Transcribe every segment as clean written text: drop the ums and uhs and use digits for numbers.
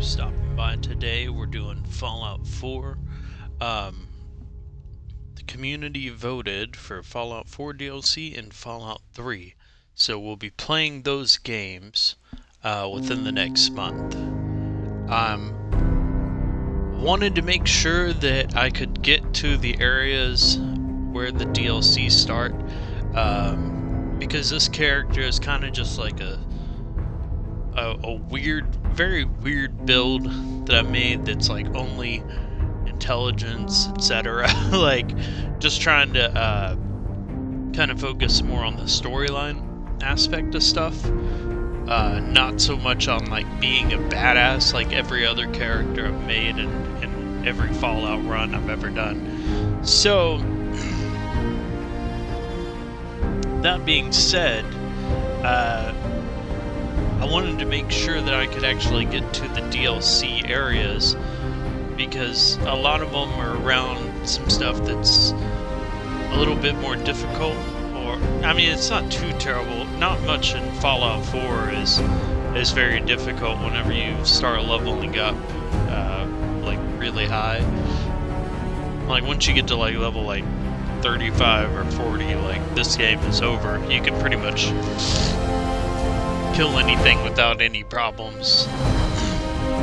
stopping by today. We're doing Fallout 4. The community voted for Fallout 4 DLC and Fallout 3. So we'll be playing those games within the next month. Wanted to make sure that I could get to the areas where the DLC start. Because this character is kind of just like a weird, very weird build that I made that's like only intelligence, etc. Like, just trying to kind of focus more on the storyline aspect of stuff. Not so much on like being a badass like every other character I've made in every Fallout run I've ever done. So, that being said, I wanted to make sure that I could actually get to the DLC areas, because a lot of them are around some stuff that's a little bit more difficult. Or, I mean, it's not too terrible. Not much in Fallout 4 is very difficult whenever you start leveling up, like really high. Like once you get to like level like 35 or 40, like this game is over. You can pretty much kill anything without any problems.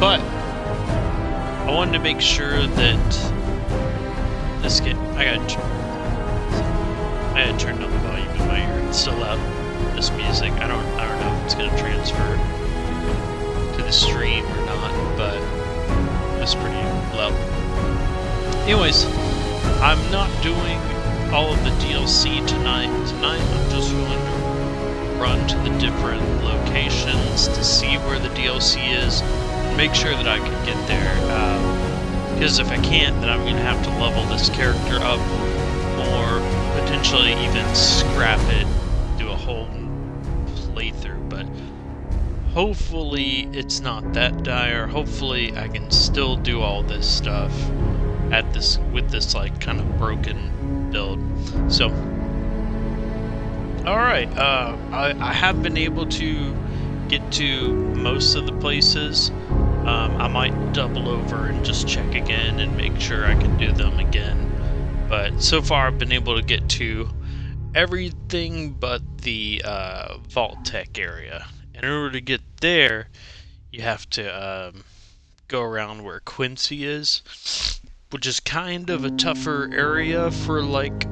But I wanted to make sure that this game, I had turned up the volume in my ear. It's so loud. This music, I don't know if it's gonna transfer to the stream or not, but it's pretty loud. Anyways, I'm not doing all of the DLC tonight. I'm just going to run to the different locations to see where the DLC is and make sure that I can get there. Because if I can't, then I'm going to have to level this character up, or potentially even scrap it, do a whole playthrough. But hopefully it's not that dire. Hopefully I can still do all this stuff with this like kind of broken build. So, alright, I have been able to get to most of the places. I might double over and just check again and make sure I can do them again. But so far I've been able to get to everything but the Vault Tech area. And in order to get there, you have to go around where Quincy is, which is kind of a tougher area for like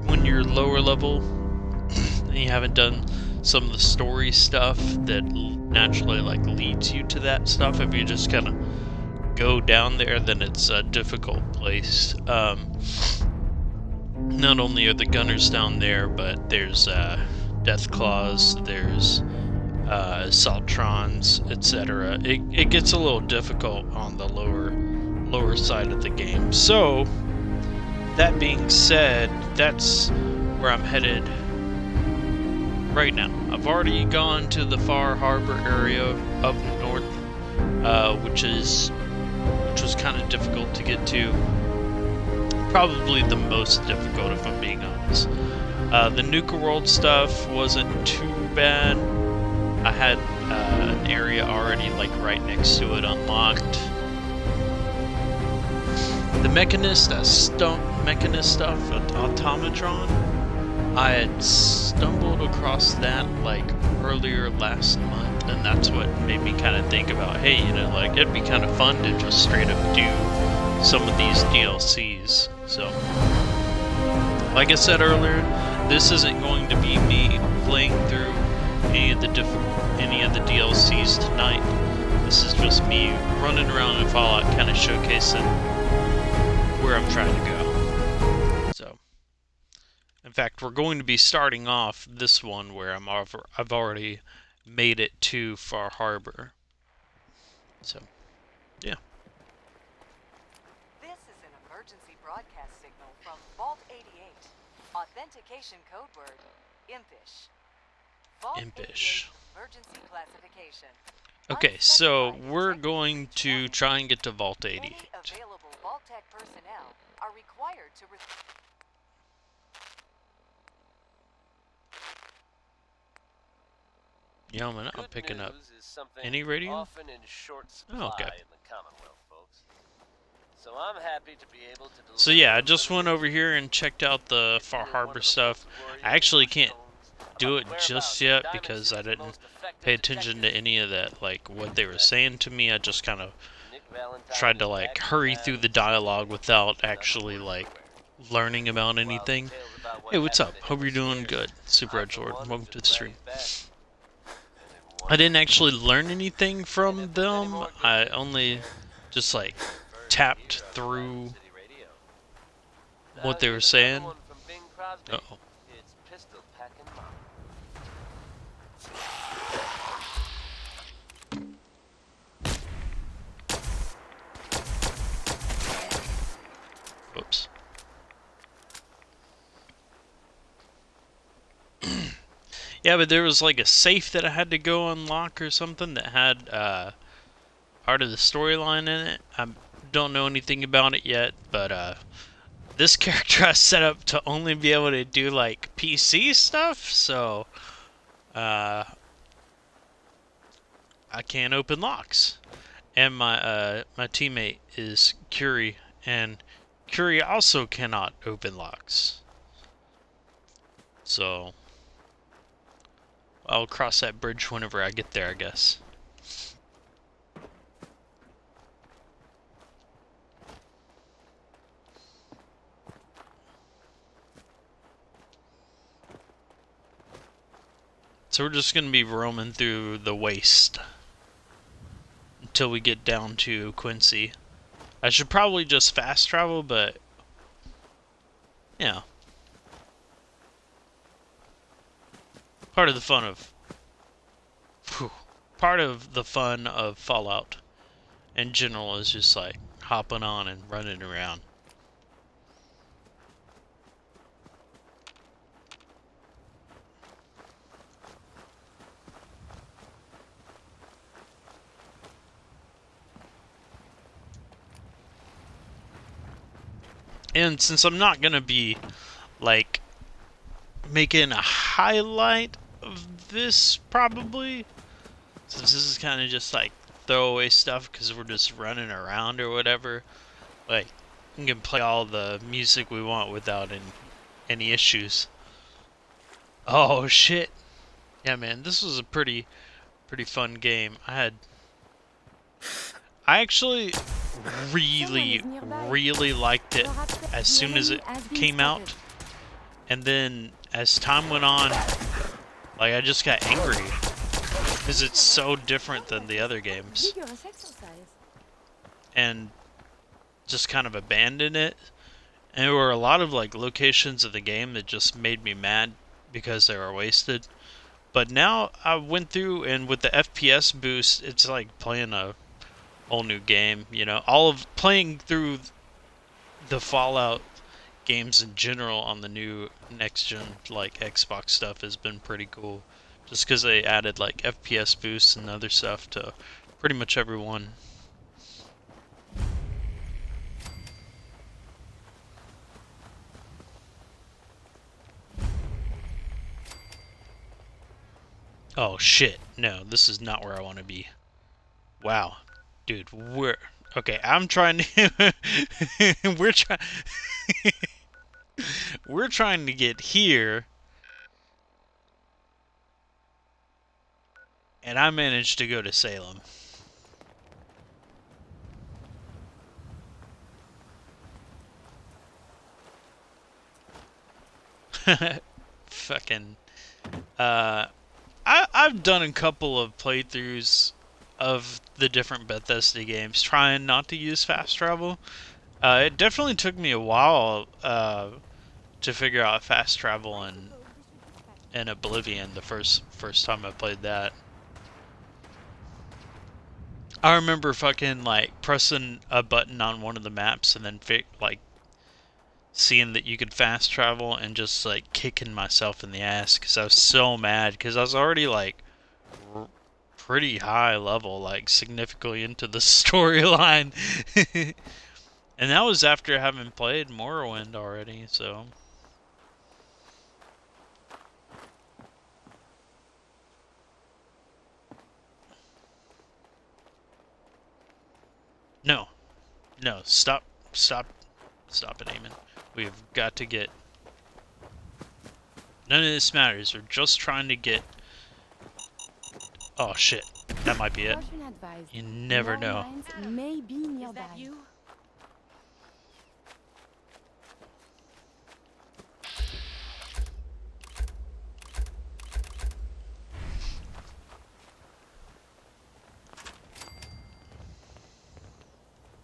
when you're lower level and you haven't done some of the story stuff that naturally like leads you to that stuff. If you just kind of go down there, then it's a difficult place. Not only are the gunners down there, but there's death claws, there's Saltrons, etc. It gets a little difficult on the lower side of the game. So, that being said, that's where I'm headed right now. I've already gone to the Far Harbor area up north, which was kind of difficult to get to. Probably the most difficult, if I'm being honest. The Nuka World stuff wasn't too bad. I had an area already like right next to it unlocked. The Mechanist stuff, Automatron, I had stumbled across that like earlier last month, and that's what made me kind of think about, hey, you know, like it'd be kind of fun to just straight up do some of these DLCs. So, like I said earlier, this isn't going to be me playing through any of the DLCs tonight. This is just me running around in Fallout, kind of showcasing where I'm trying to go. So, in fact, we're going to be starting off this one where I've already made it to Far Harbor. So, yeah. This is an emergency broadcast signal from Vault 88. Authentication code word, Impish. Vault Impish. 88, emergency classification. Okay, so we're going to try and get to Vault 88. Any available Vault Tech personnel are required to Yeah, man, I'm Good picking up news is something any radio. often in short supply Oh, okay. in the Commonwealth, folks. So I'm happy to be able to deliver So yeah, I a just went limited over here and checked out the If Far you or one Harbor of the stuff. folks at Worry I Inc. actually wish can't knows do about it the just whereabouts of yet Diamond because I City's didn't most effective pay attention to detective, any of that, like what they were that saying to me. I just kind of Nick Valentine tried to is like back in hurry through town the in some dialogue way, without none the actually worse like for wear. learning about While anything. details about what Hey, what's happened up? to Hope him are you're doing scarce, good. Super I, Edge for Lord. one, am Welcome to just the glad stream. he's back. And in I one didn't sense, actually learn anything and from if there's any them. more good I news to only share, just you'll like be the first to tapped hear on Diamond through City Radio. what they were Here's another saying. one from Bing Crosby. Uh-oh. It's Pistol Packin' Mama. Whoops. Yeah, but there was like a safe that I had to go unlock or something that had part of the storyline in it. I don't know anything about it yet, but this character I set up to only be able to do like PC stuff, so uh, I can't open locks. And my teammate is Curie, and Curie also cannot open locks. So I'll cross that bridge whenever I get there, I guess. So we're just going to be roaming through the waste until we get down to Quincy. I should probably just fast travel, but yeah. Part of the fun of Fallout in general is just like hopping on and running around. And since I'm not gonna be like making a highlight of this probably, since this is kind of just like throwaway stuff because we're just running around or whatever, like we can play all the music we want without any issues. Oh shit. Yeah, man, this was a pretty fun game. I actually really liked it as soon as it came out. And then as time went on, like I just got angry because it's so different than the other games. And just kind of abandoned it. And there were a lot of like locations of the game that just made me mad because they were wasted. But now I went through, and with the FPS boost, it's like playing a whole new game, you know. All of playing through the Fallout games in general on the new next gen like Xbox stuff has been pretty cool, just because they added like FPS boosts and other stuff to pretty much everyone. Oh shit, no, this is not where I want to be. Wow, dude, okay, I'm trying to we're trying to get here, and I managed to go to Salem. Fucking I've done a couple of playthroughs of the different Bethesda games trying not to use fast travel. It definitely took me a while to figure out fast travel in Oblivion the first time I played that. I remember fucking like pressing a button on one of the maps and then like seeing that you could fast travel and just like kicking myself in the ass because I was so mad because I was already like pretty high level, like significantly into the storyline. And that was after having played Morrowind already, so. No. No, stop it, Eamon. We've got to get... None of this matters. We're just trying to get... Oh, shit. That might be it. Caution advised. You never More know. mines may be nearby. Is that you?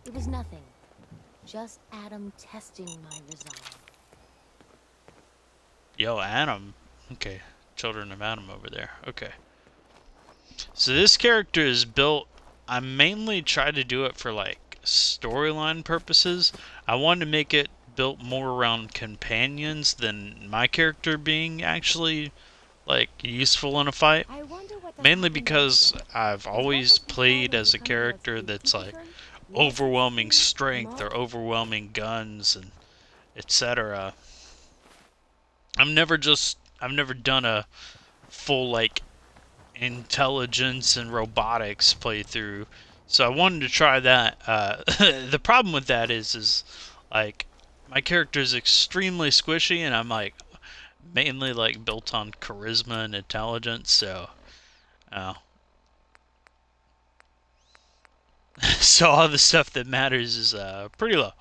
It was nothing. Just Adam testing my resolve. Yo, Adam. Okay. Children of Adam over there. Okay. So this character is built... I mainly try to do it for, like, storyline purposes. I wanted to make it built more around companions than my character being actually, like, useful in a fight. I wonder what Mainly because I've always played as a character that's, like, overwhelming strength or overwhelming guns and etc. I've never done a full, like, intelligence and robotics playthrough, so I wanted to try that. The problem with that is like my character is extremely squishy, and I'm like mainly like built on charisma and intelligence, so so all the stuff that matters is pretty low.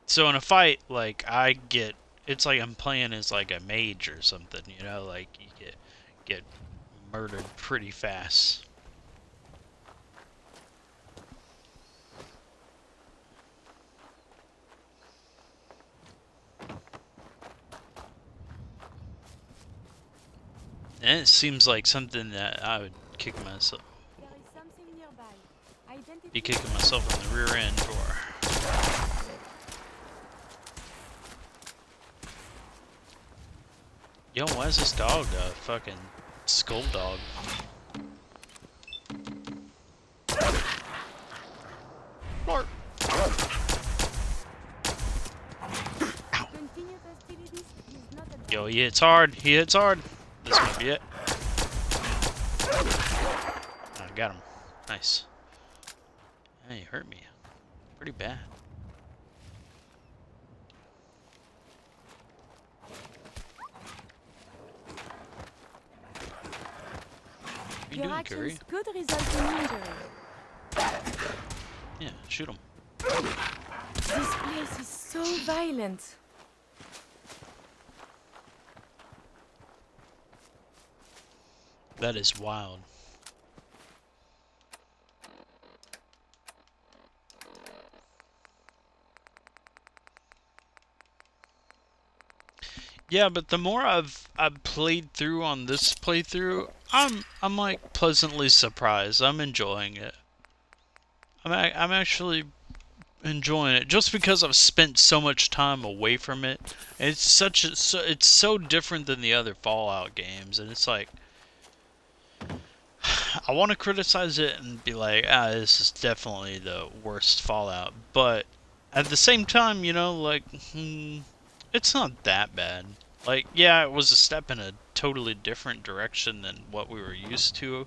So in a fight, like, it's like I'm playing as like a mage or something, you know, like you get murdered pretty fast. And it seems like something that I would kick myself, There is something nearby. be kicking myself in the rear end for. Yo, why is this dog a fucking skull dog? Lord. Continue festivities is not a Yo, he hits hard. He hits hard. This might be it. I got him. Nice. Hey, he hurt me. Pretty bad. What are you Your doing, Curry? actions could result in injury. Yeah, shoot him. This place is so violent. That is wild. Yeah, but the more I've played through on this playthrough, I'm like pleasantly surprised. I'm enjoying it. I'm actually enjoying it just because I've spent so much time away from it. And it's so different than the other Fallout games, and it's like I want to criticize it and be like, this is definitely the worst Fallout, but at the same time, you know, like, it's not that bad. Like, yeah, it was a step in a totally different direction than what we were used to,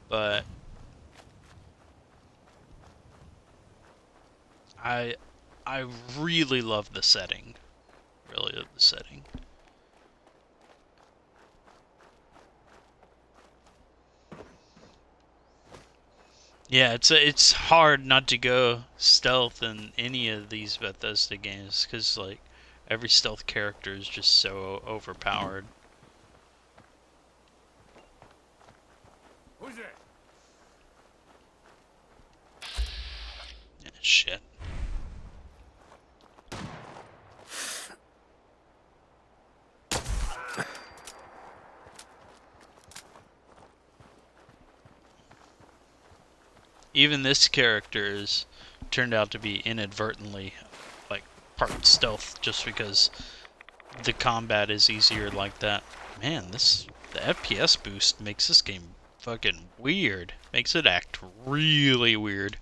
but I really love the setting. Really love the setting. Yeah, it's hard not to go stealth in any of these Bethesda games, because, like, every stealth character is just so overpowered. Who's there? Yeah, shit. Even this character is turned out to be inadvertently, like, part stealth, just because the combat is easier like that. Man, the FPS boost makes this game fucking weird. Makes it act really weird.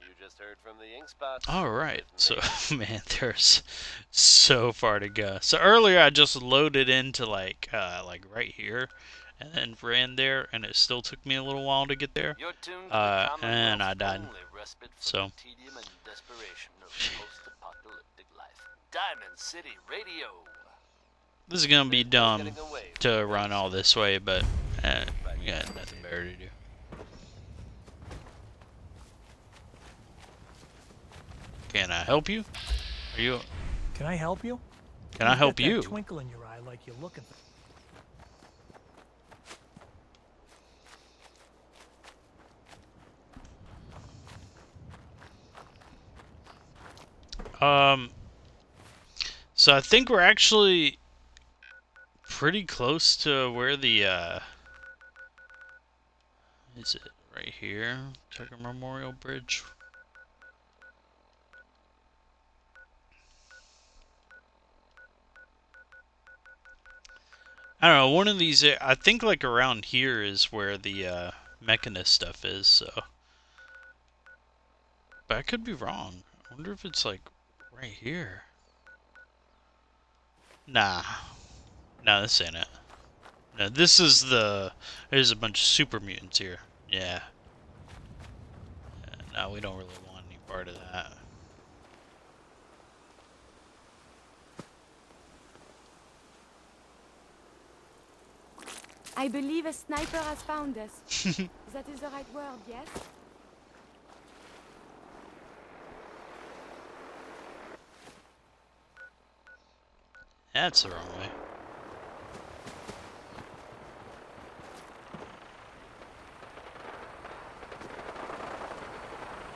You just heard from the skiing spots. Alright, with so, names. man, there's so far to go. So earlier I just loaded into, like right here, and then ran there, and it still took me a little while to get there. You're tuned to the And I Commonwealth's died. only respite from So, the tedium and desperation of post-apocalyptic life. Diamond City Radio. this is gonna be There's no dumb getting away from to the run all race. this way, but we got nothing better to do. Can I help you? Are you? Can I help you? Can I You've help got that you? twinkle in your eye like you're looking for. So I think we're actually pretty close to where the is it right here? Tucker Memorial Bridge. I don't know, one of these, I think like around here is where the Mechanist stuff is, so. But I could be wrong. I wonder if it's like right here. Nah. Nah, this ain't it. No, this is there's a bunch of super mutants here. Yeah. No, we don't really want any part of that. I believe a sniper has found us. That is the right word, yes? That's the wrong way.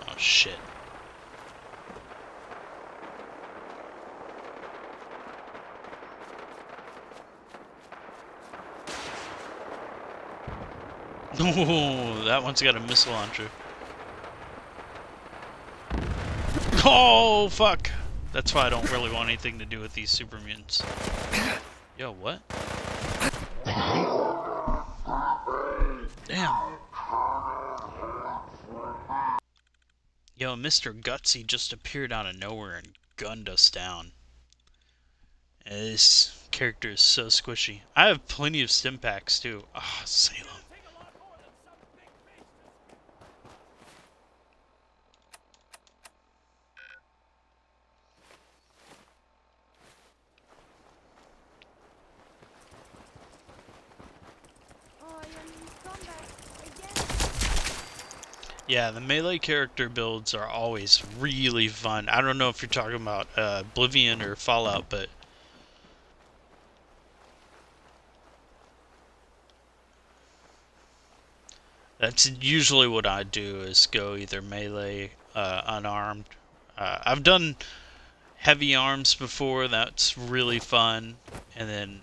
Oh shit. Oh, that one's got a missile launcher. Oh, fuck. That's why I don't really want anything to do with these super mutants. Yo, what? Damn. Yo, Mr. Gutsy just appeared out of nowhere and gunned us down. And this character is so squishy. I have plenty of stim packs too. Ah, Salem. Oh, I am in combat again. Yeah, the melee character builds are always really fun. I don't know if you're talking about Oblivion or Fallout, but that's usually what I do, is go either melee, unarmed. I've done heavy arms before, that's really fun. And then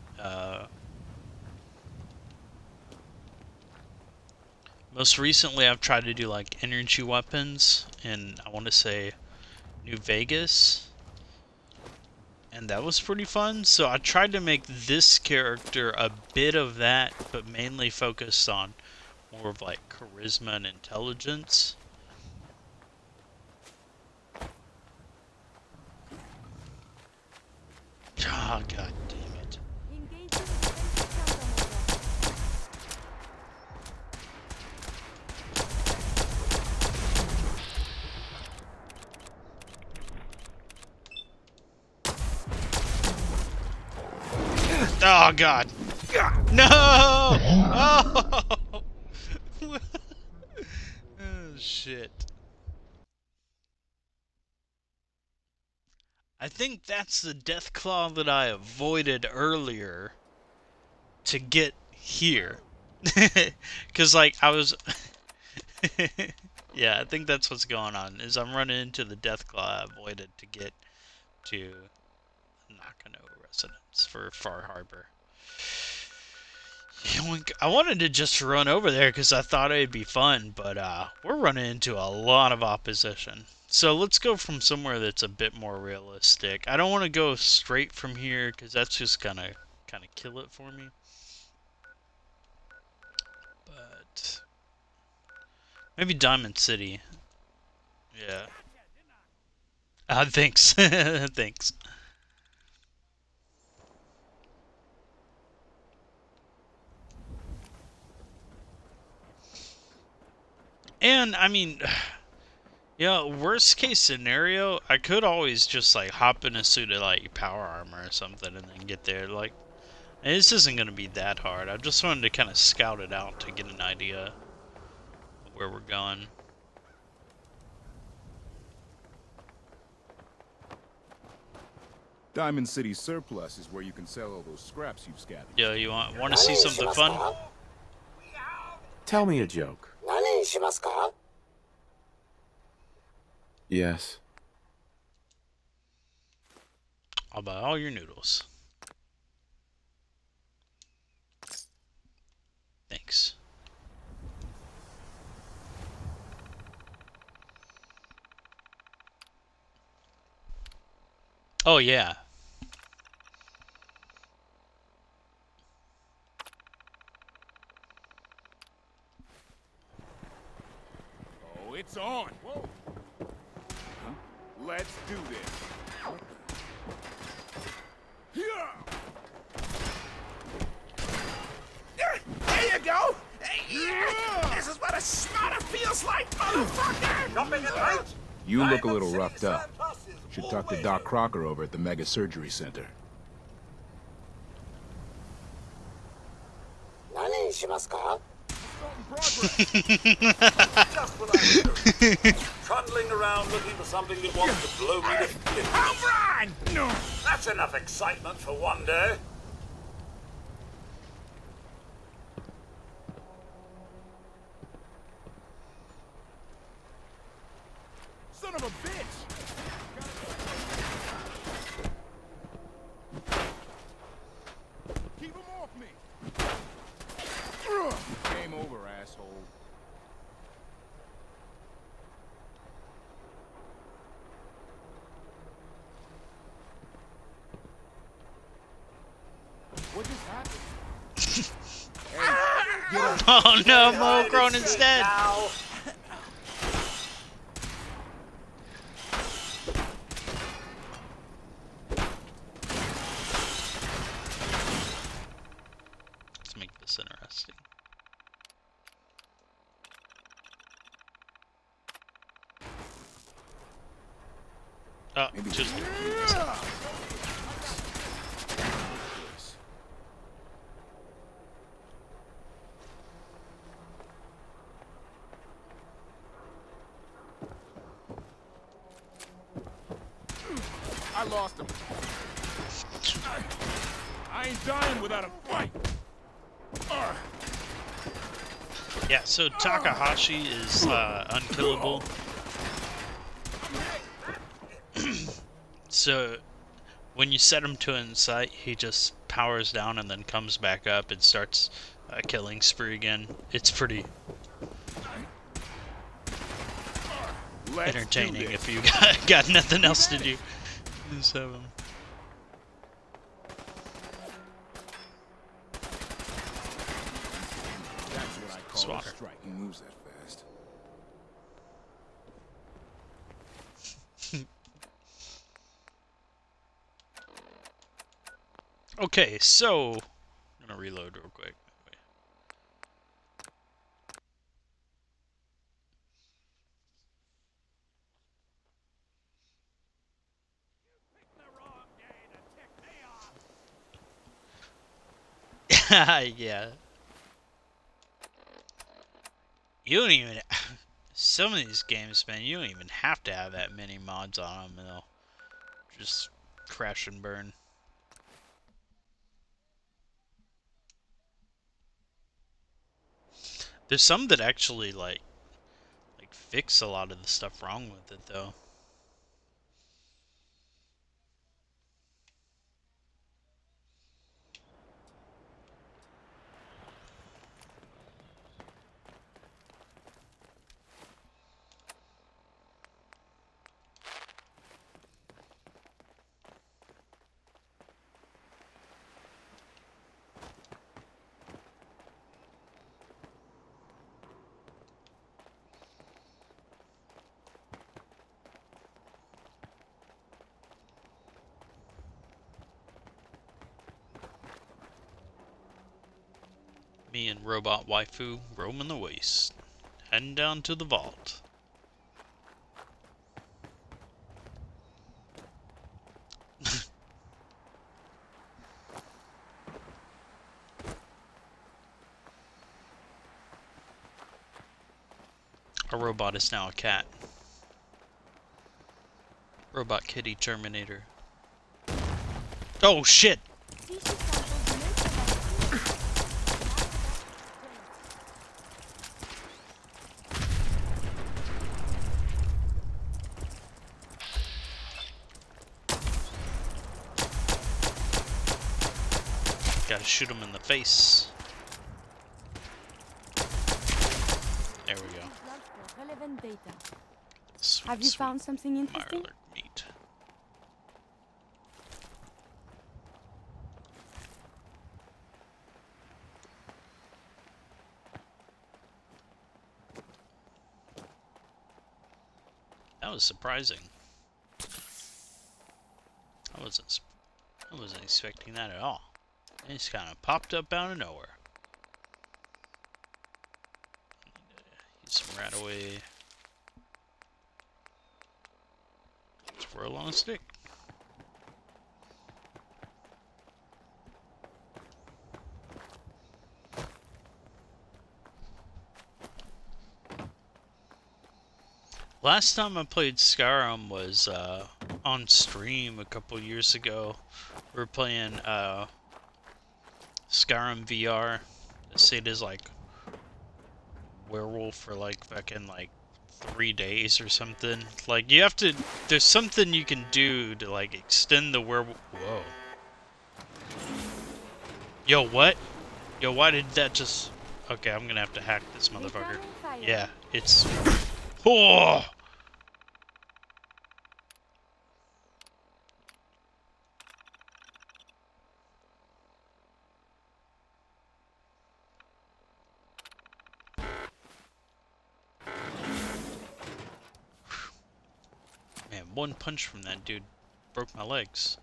most recently I've tried to do like energy weapons, and I want to say New Vegas. And that was pretty fun, so I tried to make this character a bit of that, but mainly focused on more of like charisma and intelligence. Oh, god damn it. Engaging defensive countermeasure. Oh god. No! Oh! Oh shit. I think that's the death claw that I avoided earlier to get here. Cause like I was yeah, I think that's what's going on, is I'm running into the death claw I avoided to get to Nakano residence for Far Harbor. Yoink. I wanted to just run over there because I thought it'd be fun, but we're running into a lot of opposition. So let's go from somewhere that's a bit more realistic. I don't want to go straight from here because that's just gonna kind of kill it for me. But maybe Diamond City. Yeah. Thanks. Thanks. And, I mean, yeah, worst case scenario, I could always just, like, hop in a suit of, like, power armor or something and then get there. Like, this isn't going to be that hard. I just wanted to kind of scout it out to get an idea of where we're going. Diamond City Surplus is where you can sell all those scraps you've scavenged. Yo, you want to see something fun? Tell me a joke. Yes. I'll buy all your noodles. Thanks. Oh, yeah. Oh, it's on. Whoa. Huh? Let's do this. There you go! Yeah. This is what a smarter feels like, motherfucker! Dropping it out! You look a little roughed up. Should talk to Doc Crocker over at the Mega Surgery Center. Just what I was doing. Trundling around looking for something that wants to blow me to bits. Home run! No! That's enough excitement for one day. Son of a bitch! Keep him off me! Game over, asshole. What just happened? Hey, get up. Oh no, Mo Cronin's dead. Now. Let's make this interesting. Oh, Maybe just I lost him. I ain't dying without a fight. yeah. So Takahashi is unkillable. So when you set him to incite, he just powers down and then comes back up and starts a killing spree again. It's pretty Let's entertaining do this. if you got nothing else to do. Just have him. That's what I call Swatter. a strike. He moves that fast. Okay, so I'm gonna reload real quick. Yeah. You don't even. Some of these games, man, you don't even have to have that many mods on them, and they'll just crash and burn. There's some that actually like fix a lot of the stuff wrong with it, though. Me and robot waifu roaming the waste, heading down to the vault. Our robot is now a cat. Robot kitty Terminator. Oh shit! Species samples may provide Gotta shoot him in the face. There we go. results for relevant data. Sweet, Have you sweet found something interesting? Mirelurk meat. That was surprising. I wasn't expecting that at all. It just kind of popped up out of nowhere. Use some rat away. Squirrel on a stick. Last time I played Skyrim was on stream a couple years ago. We were playing Skyrim VR. This it is like werewolf for like fucking like 3 days or something. Like you have to, there's something you can do to like extend the werewolf. Whoa. Yo, what? Yo, why did that just? Okay, I'm gonna have to hack this motherfucker. Yeah, it's. Oh. Man, one punch from that dude broke my legs.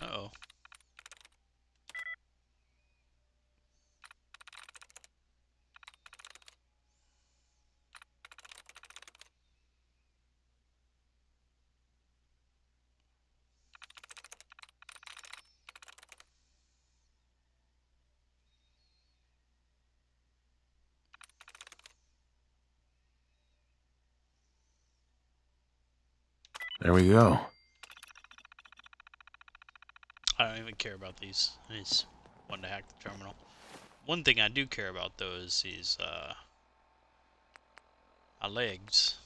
Uh-oh. There we go. I don't even care about these. I just wanted to hack the terminal. One thing I do care about though is these legs.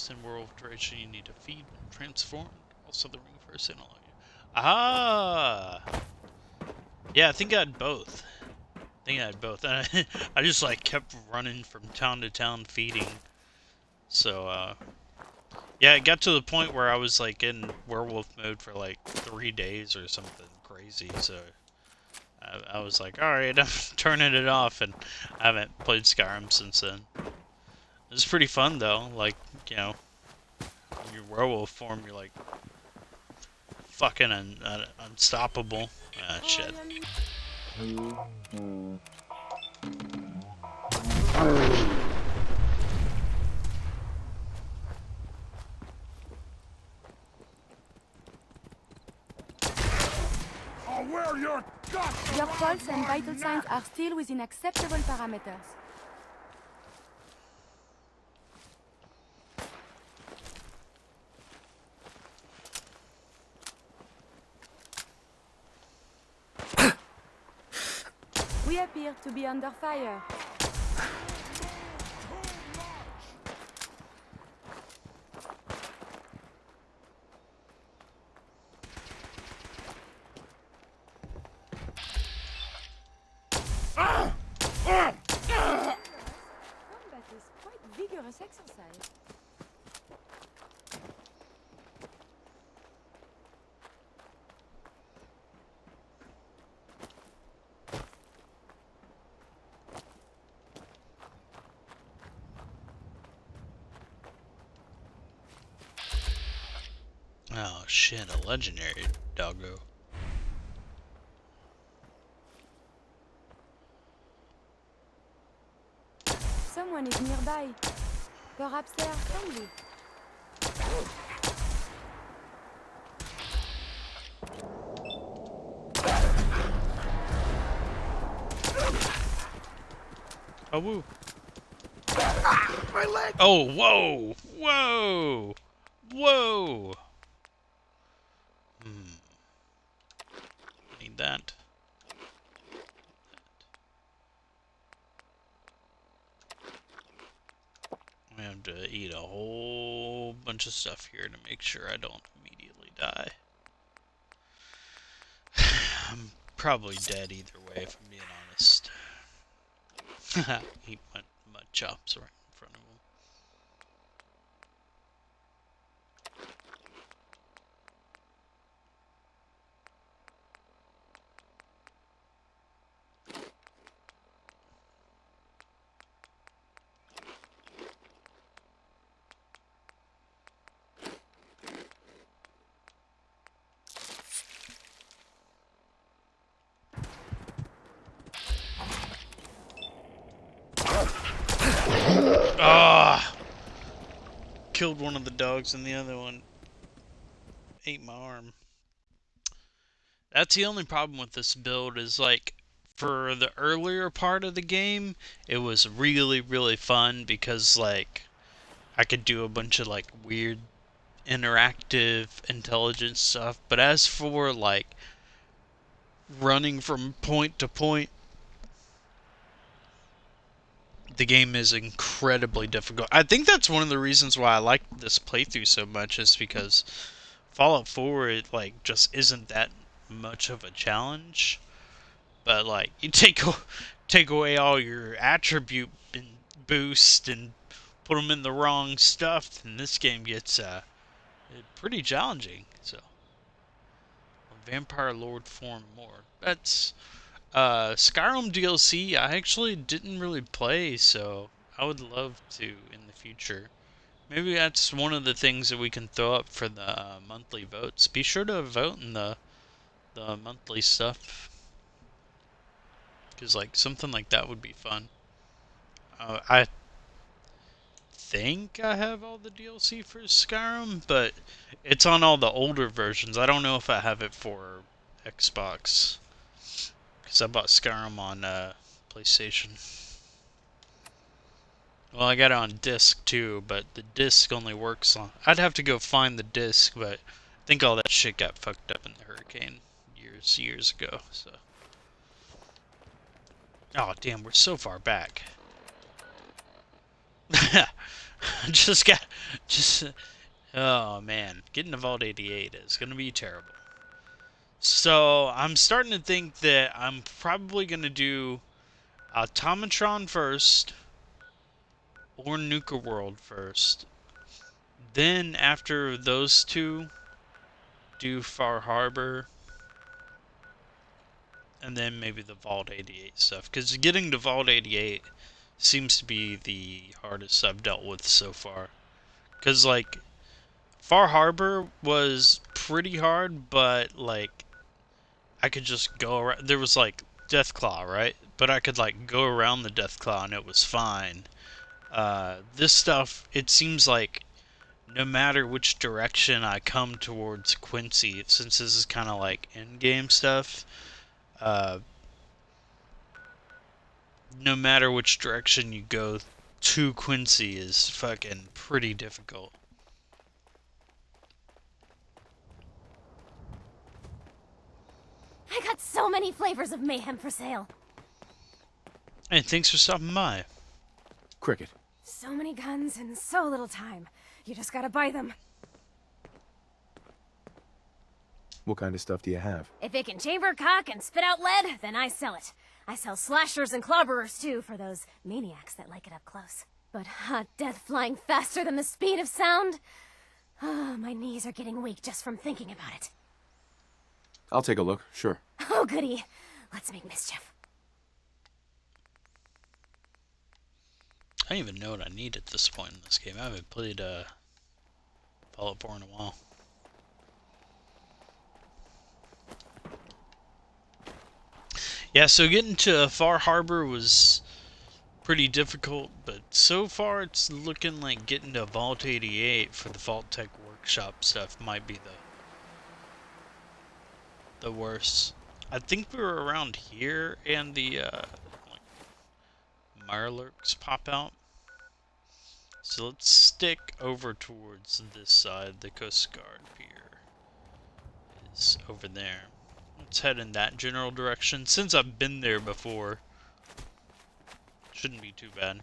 In world duration you need to feed and transform. Also the ring first analog. Ah! Yeah, I think I had both. I just like kept running from town to town feeding. So yeah, it got to the point where I was like in werewolf mode for like 3 days or something crazy. So I was like, alright, I'm turning it off, and I haven't played Skyrim since then. It was pretty fun though, like, you know, in your werewolf form, you're like fucking unstoppable. Ah, shit. Your pulse and vital signs are still within acceptable parameters. We appear to be under fire. vigorous exercise. Oh shit, a legendary doggo. Someone is nearby. Perhaps they are friendly. Oh, woo. My leg! Oh, whoa! Whoa! Whoa! Need that. I have to eat a whole bunch of stuff here to make sure I don't immediately die. I'm probably dead either way, if I'm being honest. Eat my mud chops right in front of him. Ah! Killed one of the dogs and the other one ate my arm. That's the only problem with this build is, like, for the earlier part of the game, it was really, really fun because, like, I could do a bunch of, like, weird interactive intelligence stuff. But as for, like, running from point to point, the game is incredibly difficult. I think that's one of the reasons why I like this playthrough so much, is because Fallout 4, it, like, just isn't that much of a challenge. But, like, you take away all your attribute and boost and put them in the wrong stuff, and this game gets pretty challenging. So, Vampire Lord form more. That's Skyrim DLC. I actually didn't really play, so I would love to in the future. Maybe that's one of the things that we can throw up for the monthly votes. Be sure to vote in the monthly stuff, because, like, something like that would be fun. I think I have all the DLC for Skyrim, but it's on all the older versions. I don't know if I have it for Xbox, because I bought Skyrim on PlayStation. Well, I got it on disc too, but the disc only works on... I'd have to go find the disc, but I think all that shit got fucked up in the hurricane years ago, so... Oh, damn, we're so far back. Oh, man. Getting to Vault 88 is going to be terrible. So, I'm starting to think that I'm probably going to do Automatron first, or Nuka World first. Then, after those two, do Far Harbor, and then maybe the Vault 88 stuff. Because getting to Vault 88 seems to be the hardest I've dealt with so far. Because, like, Far Harbor was pretty hard, but, like, I could just go around. There was, like, Deathclaw, right? But I could, like, go around the Deathclaw and it was fine. This stuff, it seems like no matter which direction I come towards Quincy, since this is kind of like in-game stuff, no matter which direction you go to Quincy is fucking pretty difficult. I got so many flavors of mayhem for sale. Hey, thanks for stopping by. Cricket. So many guns and so little time. You just gotta buy them. What kind of stuff do you have? If it can chamber cock and spit out lead, then I sell it. I sell slashers and clobberers too, for those maniacs that like it up close. but death flying faster than the speed of sound? My knees are getting weak just from thinking about it. I'll take a look, sure. Oh, goody. Let's make mischief. I don't even know what I need at this point in this game. I haven't played Fallout 4 in a while. Yeah, so getting to Far Harbor was pretty difficult, but so far it's looking like getting to Vault 88 for the Vault Tech Workshop stuff might be the worst. I think we were around here and the like Mirelurks pop out. So let's stick over towards this side. The Coast Guard pier is over there. Let's head in that general direction. Since I've been there before, shouldn't be too bad.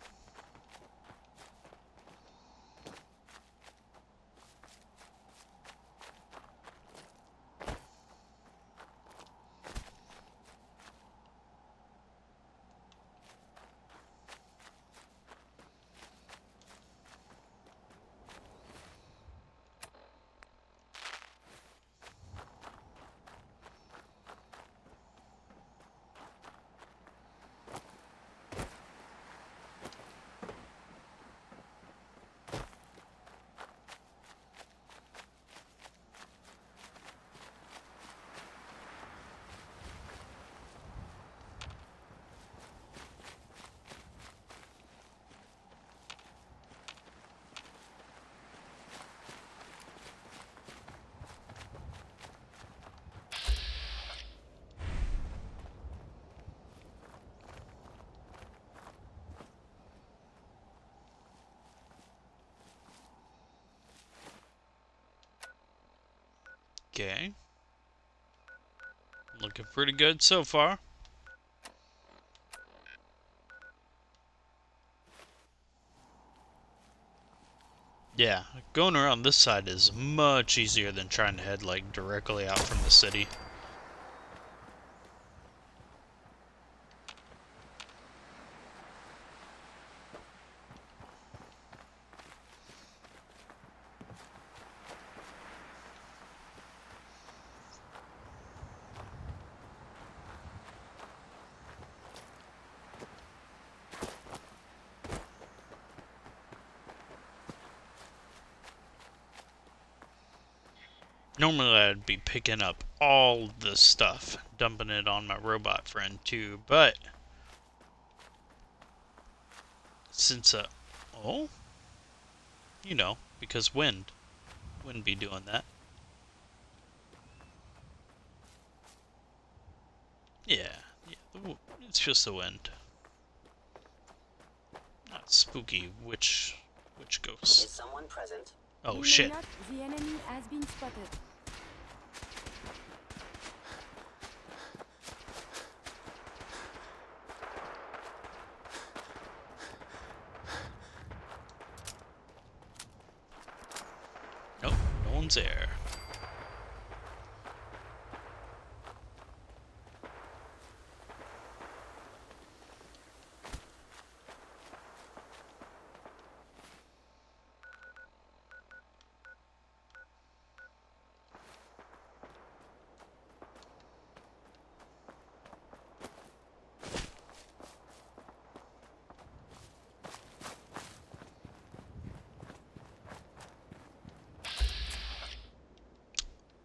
Okay. Looking pretty good so far. Yeah, going around this side is much easier than trying to head like directly out from the city. Normally I'd be picking up all the stuff, dumping it on my robot friend too, but since oh, you know, because wind wouldn't be doing that. Yeah, it's just the wind. Not spooky witch ghost. Is someone present? Oh We shit. may not, the enemy has been spotted. Nope, no one's there.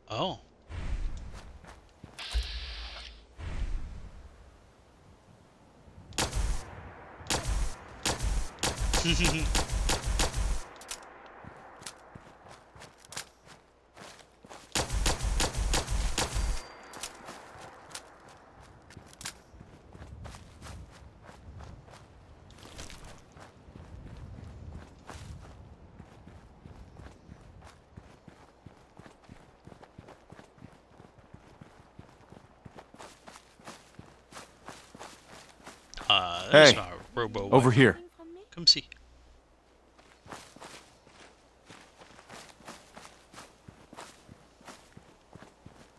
Oh. There's Hey, my robo over here. Anything from me? Come see.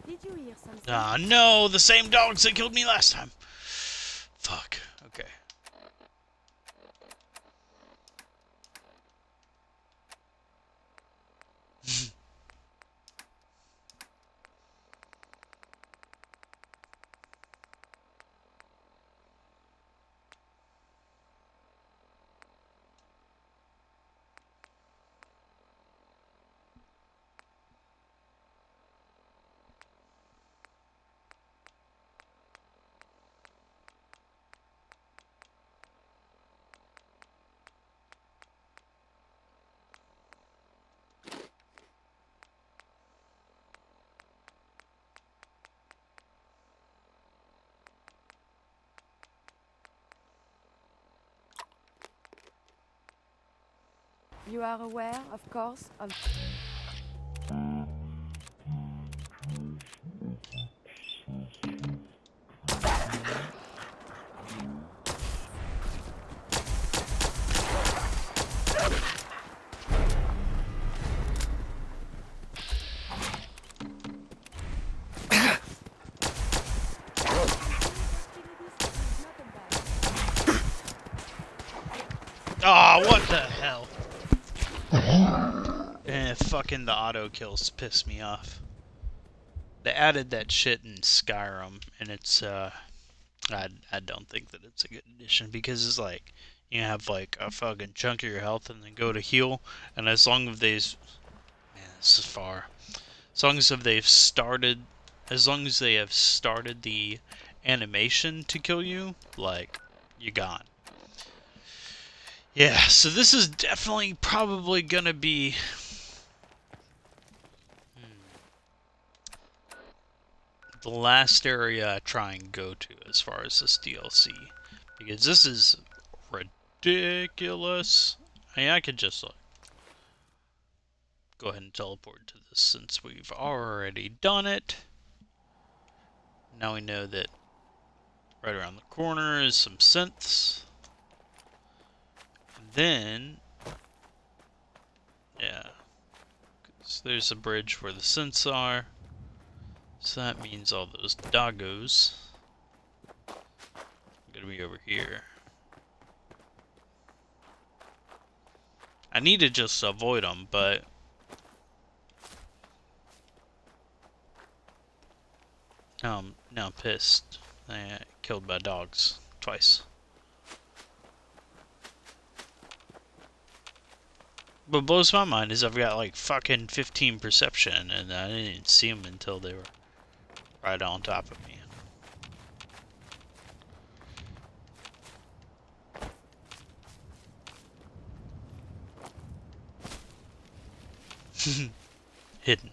Did you hear something? Ah, no, the same dogs that killed me last time. Fuck. Okay. You are aware, of course, of... Oh, what the hell? Fucking the auto kills piss me off. They added that shit in Skyrim, and it's I don't think that it's a good addition because it's like you have like a fucking chunk of your health and then go to heal, and as long as they've this is far. As long as they have started the animation to kill you, like you're gone. Yeah, so this is definitely probably gonna be the last area I try and go to as far as this DLC, because this is ridiculous. I mean, I could just go ahead and teleport to this since we've already done it. Now we know that right around the corner is some synths. And then, yeah, 'cause there's a bridge where the synths are. So that means all those doggos are gonna be over here. I need to just avoid them, but now I'm pissed. I got killed by dogs twice. What blows my mind is I've got like fucking 15 perception, and I didn't see them until they were right on top of me. Hidden.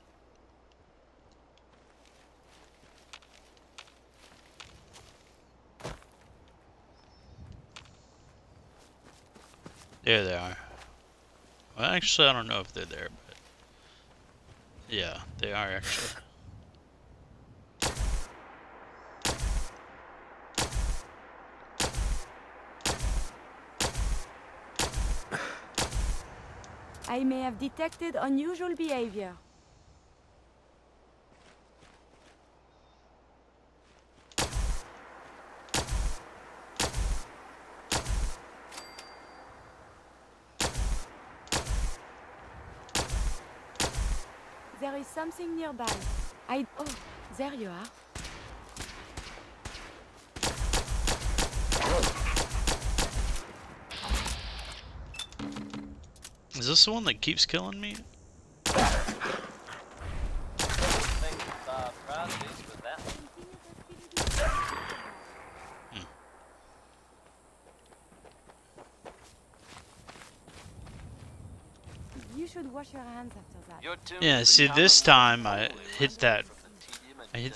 There they are. Well, actually, I don't know if they're there, but yeah, they are actually. I may have detected unusual behavior. There is something nearby. Oh, there you are. Is this the one that keeps killing me? You should wash your hands after that. Yeah, see, this time I hit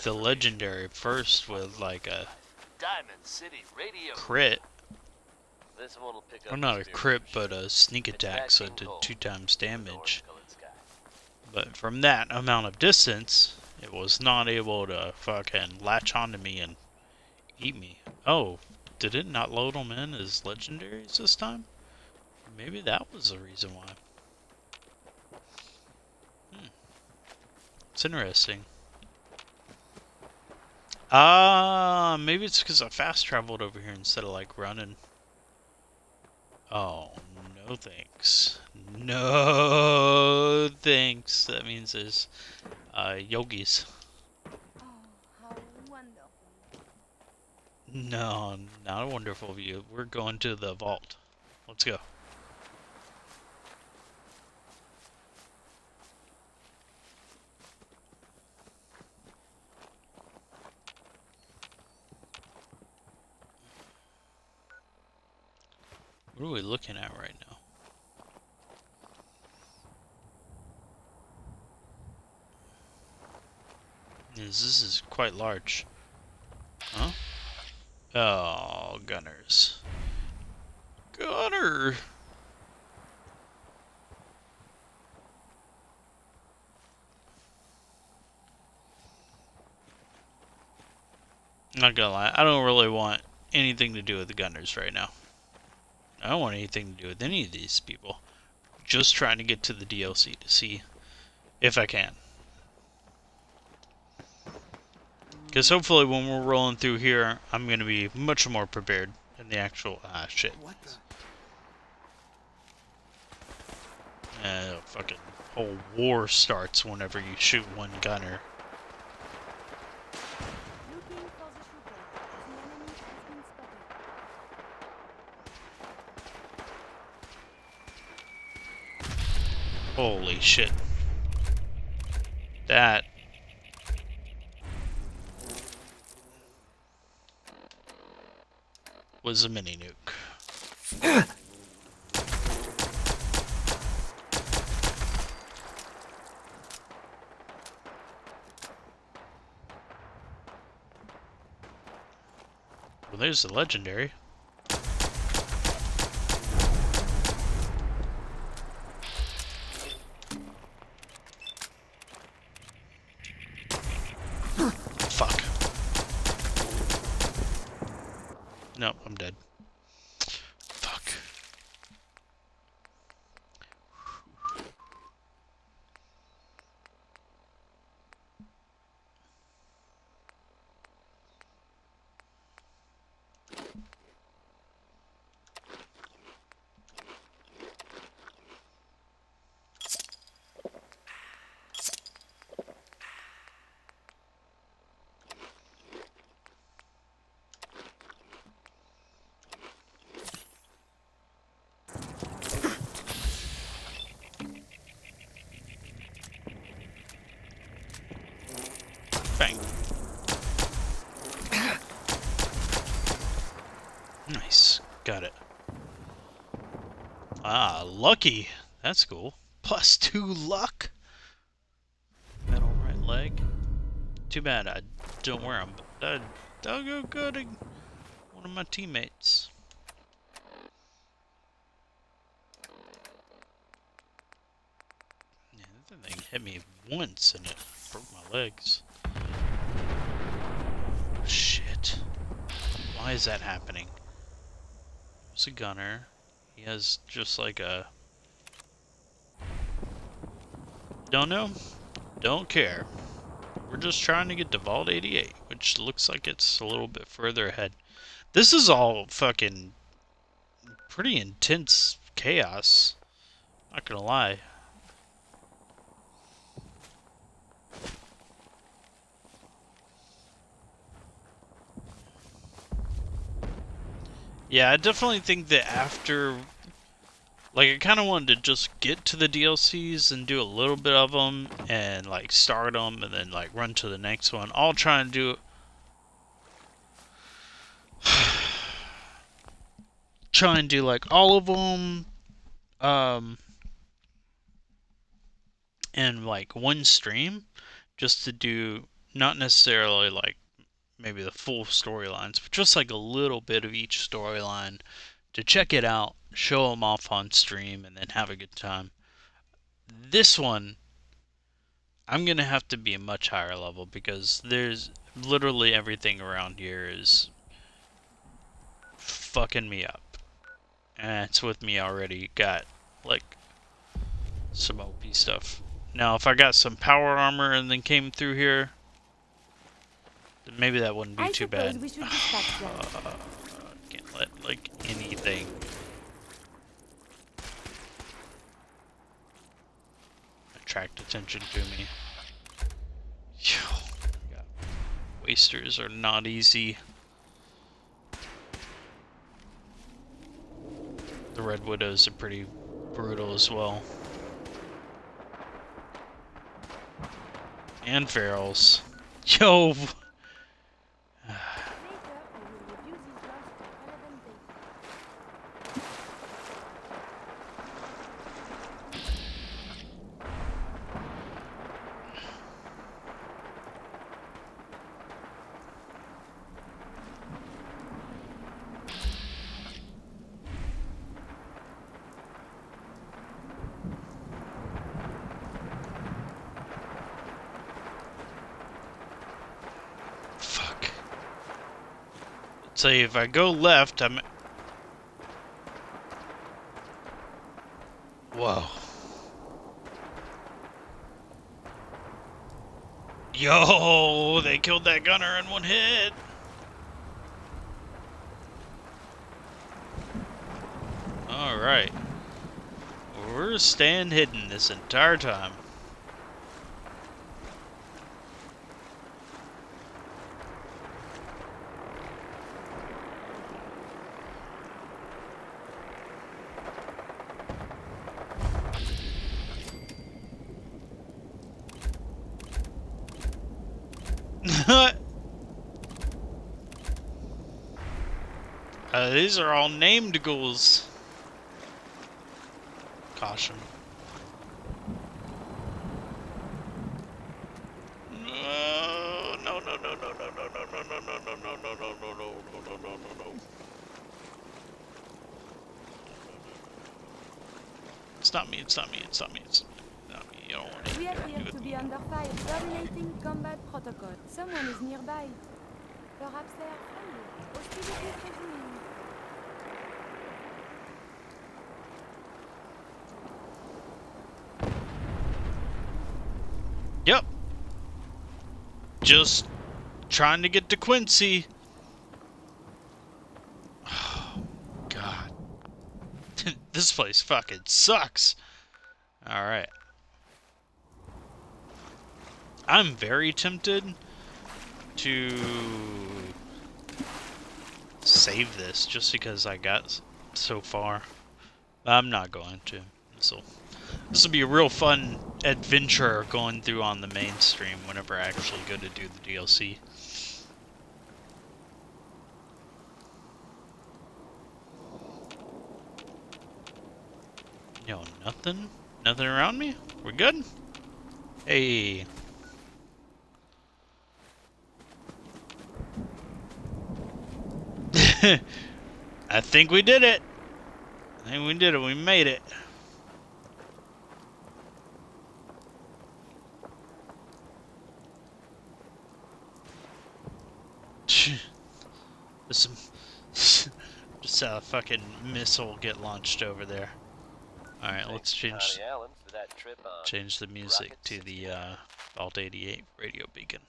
the legendary first with like a crit. Or not a crit, but a sneak attack, so it did 2 times damage. But from that amount of distance, it was not able to fucking latch onto me and eat me. Oh, did it not load them in as legendaries this time? Maybe that was the reason why. It's interesting. Maybe it's because I fast traveled over here instead of like running. Oh, no thanks. No thanks. That means there's yogis. Oh, how wonderful. No, not a wonderful view. We're going to the vault. Let's go. What are we looking at right now? This is quite large. Huh? Oh, gunners. Gunner! Not gonna lie, I don't really want anything to do with the Gunners right now. I don't want anything to do with any of these people. Just trying to get to the DLC to see if I can. Because hopefully when we're rolling through here, I'm going to be much more prepared in the actual... Ah, shit. Fucking whole war starts whenever you shoot one gunner. Looking for the shooter. The enemy has been spotted. Holy shit. That... was a mini nuke. Well, there's the legendary. Fuck. Nope, I'm dead. Fuck. Bang. Nice. Got it. Ah, lucky. That's cool. +2 luck. Metal right leg. Too bad I don't wear them, but they'll go good at one of my teammates. Yeah, that thing hit me once and it broke my legs. Shit. Why is that happening? There's a gunner. He has just like a... Don't know. Don't care. We're just trying to get to Vault 88, which looks like it's a little bit further ahead. This is all fucking pretty intense chaos. Not gonna lie. Yeah, I definitely think that after... Like, I kind of wanted to just get to the DLCs and do a little bit of them and, like, start them and then, like, run to the next one. All trying to do... try and do, like, all of them in, like, one stream. Just to do, not necessarily, like, maybe the full storylines, but just, like, a little bit of each storyline to check it out, show them off on stream, and then have a good time. This one, I'm going to have to be a much higher level because there's literally everything around here is fucking me up. And it's with me already. Got, like, some OP stuff. Now, if I got some power armor and then came through here, then maybe that wouldn't be too bad. We should dispatch them. Can't let, like, anything... attract attention to me. God. Wasters are not easy. The Red Widows are pretty brutal as well. And Ferals. Yo! So if I go left, I'm... Whoa. Yo, they killed that gunner in one hit. Alright. We're staying hidden this entire time. These are all named ghouls. Caution. No. It's not me, it's not me, it's not me, it's not me. You don't want to We do appear it. to be under fire, violating combat protocol. Someone is nearby. Perhaps they are friendly. Hostility presuming. Yep. Just trying to get to Quincy. Oh, God. This place fucking sucks. Alright. I'm very tempted to save this just because I got so far. I'm not going to. This will be a real fun adventure going through on the main stream whenever I actually go to do the DLC. Yo, nothing? Nothing around me? We're good? Hey. I think we did it. I think we did it. We made it. Just a fucking missile get launched over there. Alright, let's change the music to the Vault 88 radio beacon.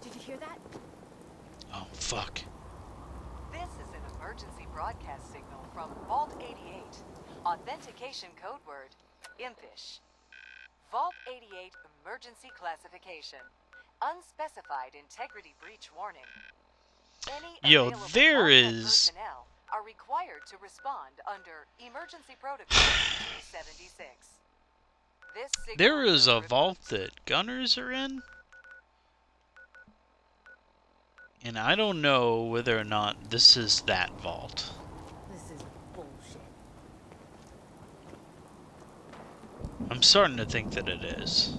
Did you hear that? Oh, fuck. This is an emergency broadcast signal from Vault 88. Authentication code word, impish. Vault 88 emergency classification. Unspecified integrity breach warning. Any Yo, available there Vault Tech is... personnel are required to respond under Emergency Protocol 76. This signal There is a will vault that gunners are in? And I don't know whether or not this is that vault. This is bullshit. I'm starting to think that it is.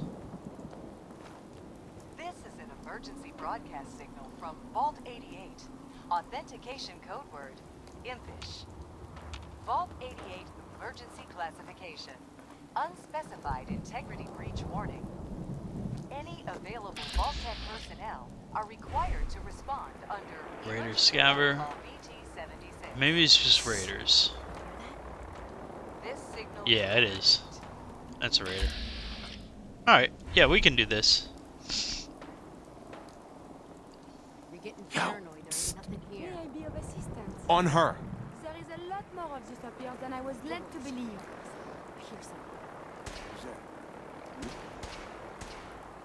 This is an emergency broadcast signal from Vault 88. Authentication code word, impish. Vault 88 emergency classification. Unspecified integrity breach warning. Any available Vault Tech personnel are required to respond under Raider Emergency Scabber. Protocol BT-76. Maybe it's just raiders. This signal Yeah, it is. That's a raider. Alright, yeah, we can do this. You're getting paranoid. There's nothing May here. I be of assistance? On her. There is a lot more of this up here than I was led to believe. Here's something.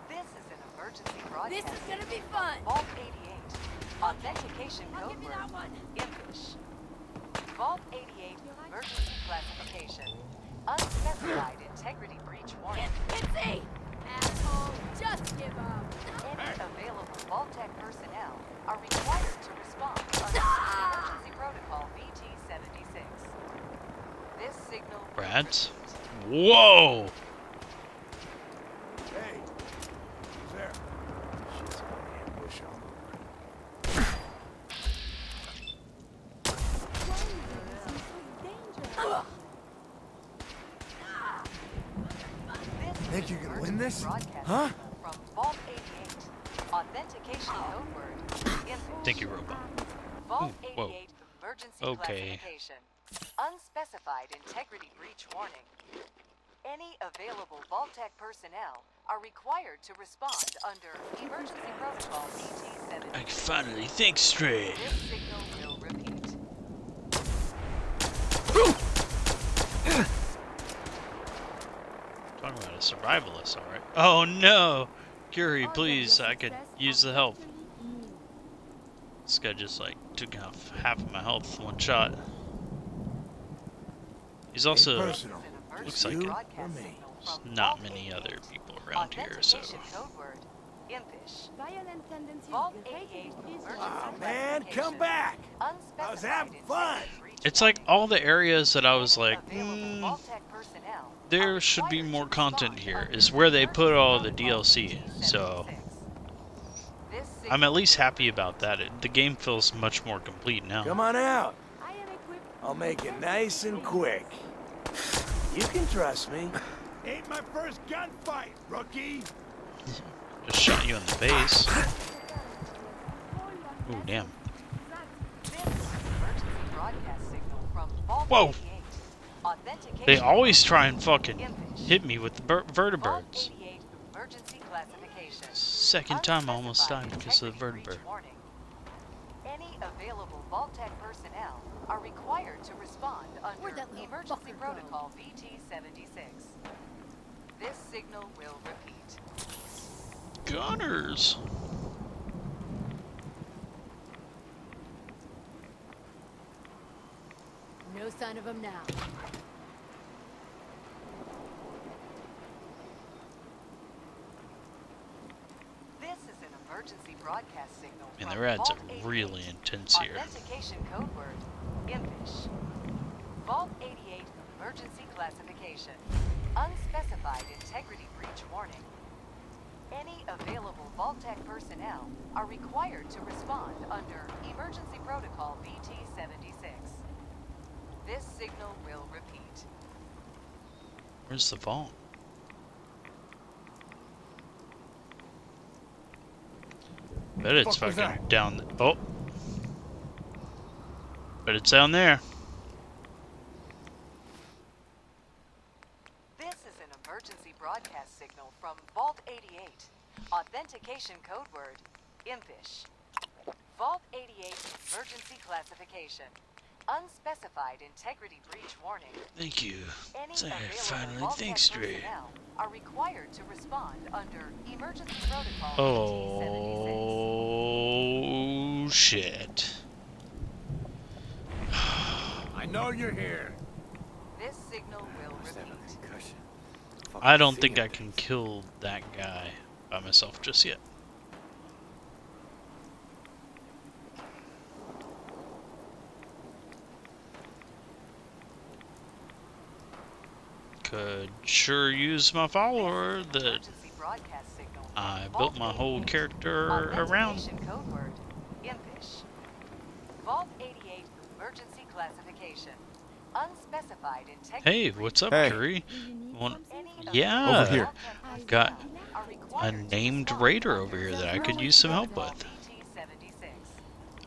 This is an emergency This broadcast is gonna be signal fun. from Vault 88. Authentication I'll code give you word, that one. impish. Vault 88 emergency classification. Unspecified integrity breach warning. Quincy! Asshole, just give up. Any available Vault Tech personnel are required to respond under Emergency Protocol BT-76. This signal... Rats? Whoa! Hey, who's there? Shit's gonna ambush on. Dangerous. This Think you can win this? this? Huh? From Vault 88. Authentication code word. Thank you, robot. Vault Ooh, whoa. 88 emergency Okay. classification. Unspecified integrity breach warning. Any available Vault-Tec personnel are required to respond under Emergency Protocol BT-7. I can finally think straight. This signal will repeat. Talking about a survivalist, alright. Oh no! Curie, please, I could use the help. This guy just like took off half of my health in one shot. He's also looks like there's not many other people around here, so Code word. Impish. Violent tendencies. Vault 88 emergency Man, come back! I was having fun! it's like all the areas that I was like, Available Vault-Tec personnel there should be more content here, is where they put all the DLC. So I'm at least happy about that. The game feels much more complete now. Come on out. I am equipped. I'll make it nice and quick. You can trust me. Ain't my first gunfight, rookie. Just shot you in the face. Ooh, damn. Whoa! They always try and fucking hit me with the vertebrates. Second time I almost died because of the vertebrate. Any available Vault-Tec personnel are required to respond Where'd under that little Emergency fucker Protocol VT-76. This signal will repeat. Gunners! No sign of him now. This is an emergency broadcast signal. Man, from the ads Vault are 88. really intense here. Authentication code word, Impish. Vault 88 emergency classification. Unspecified integrity breach warning. Any available Vault-Tec personnel are required to respond under Emergency Protocol VT-76. This signal will repeat. Where's the vault? Bet it's Fuck was fucking that? down. Oh. But it's down there. This is an emergency broadcast signal from Vault 88. Authentication code word, Impish. Vault 88 emergency classification. Unspecified integrity breach warning. Thank you. Any So I available finally Vault-Tec think straight. personnel are required to respond under Emergency Protocol VT-76. Oh shit. I know you're here. This signal will repeat. I don't think I can kill that guy by myself just yet. Could sure use my follower that Emergency broadcast signal from I Vault built my whole 88. character around. Authentication code word, Impish. Vault 88 emergency classification. Unspecified integrity. Hey, what's up, Hey. Curry? Do you need Want- something? Yeah, Over here. Vault-Tec got personnel are a required to named respond raider under over here that I could use some help Protocol with. VT-76.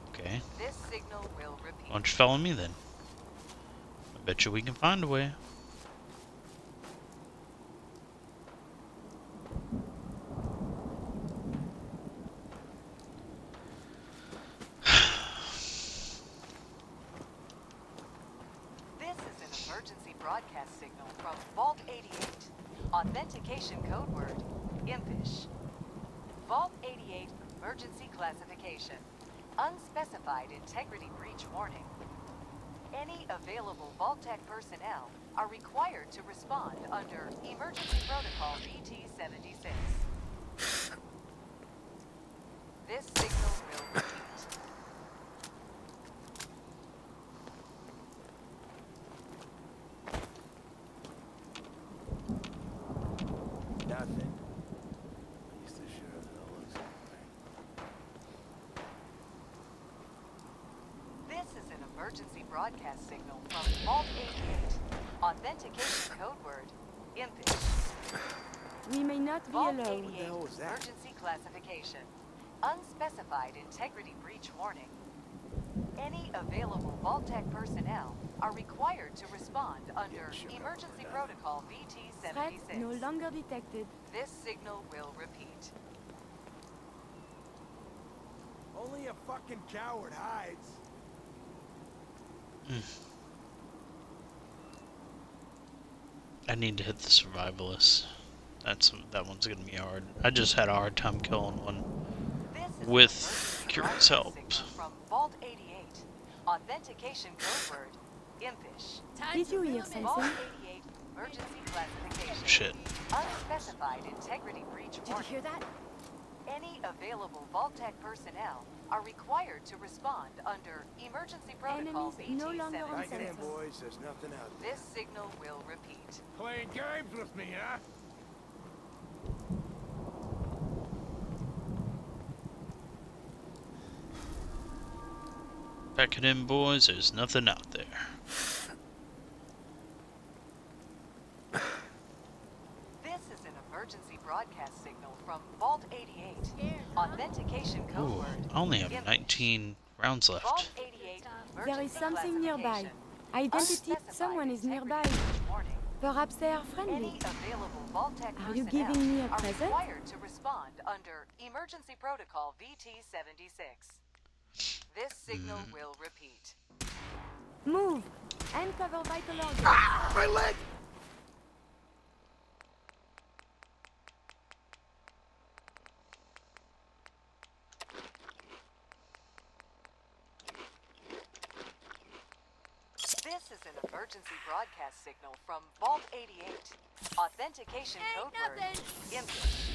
Okay, This signal will repeat. why don't you follow me then? I bet you we can find a way. This is an emergency broadcast signal from Vault 88. Authentication code word, Impish. Vault 88 emergency classification. Unspecified integrity breach warning. Any available Vault-Tec personnel are required to respond under Emergency Protocol VT-76. This signal will repeat. Nothing. At least I sure as hell looks like. This is an emergency broadcast signal from Vault 88. Authentication code word, Impish. We may not be Vault alone. 88 emergency classification. Unspecified integrity breach warning. Any available Vault-Tec personnel are required to respond under Emergency Protocol Threat VT-76. no longer detected. This signal will repeat. Only a fucking coward hides. I need to hit the survivalist. That one's gonna be hard. I just had a hard time killing one with Curious help. From Vault 88. Authentication code word impish. Did you hear Vault something? 88 emergency classification. Shit. Unspecified integrity breach Did you warning. hear that? Any available Vault-Tec personnel are required to respond under Emergency Protocol Enemies no longer on Back in, sensor. boys. There's nothing out there. This signal will repeat. Playing games with me, huh? Pack it in, boys. There's nothing out there. This is an emergency broadcast signal from Vault 88. Authentication code Ooh, word. I only have 19 rounds Vault left. 88 There is emergency something nearby. classification. Identity, Unspecified someone is nearby. integrity breach warning. Perhaps they are friendly. Any available Vault-Tec Are you personnel giving me a are present? required to respond under Emergency Protocol VT-76. This signal will repeat. Move! And cover vital organs. My leg! This is an emergency broadcast signal from Vault 88. Authentication code word impish.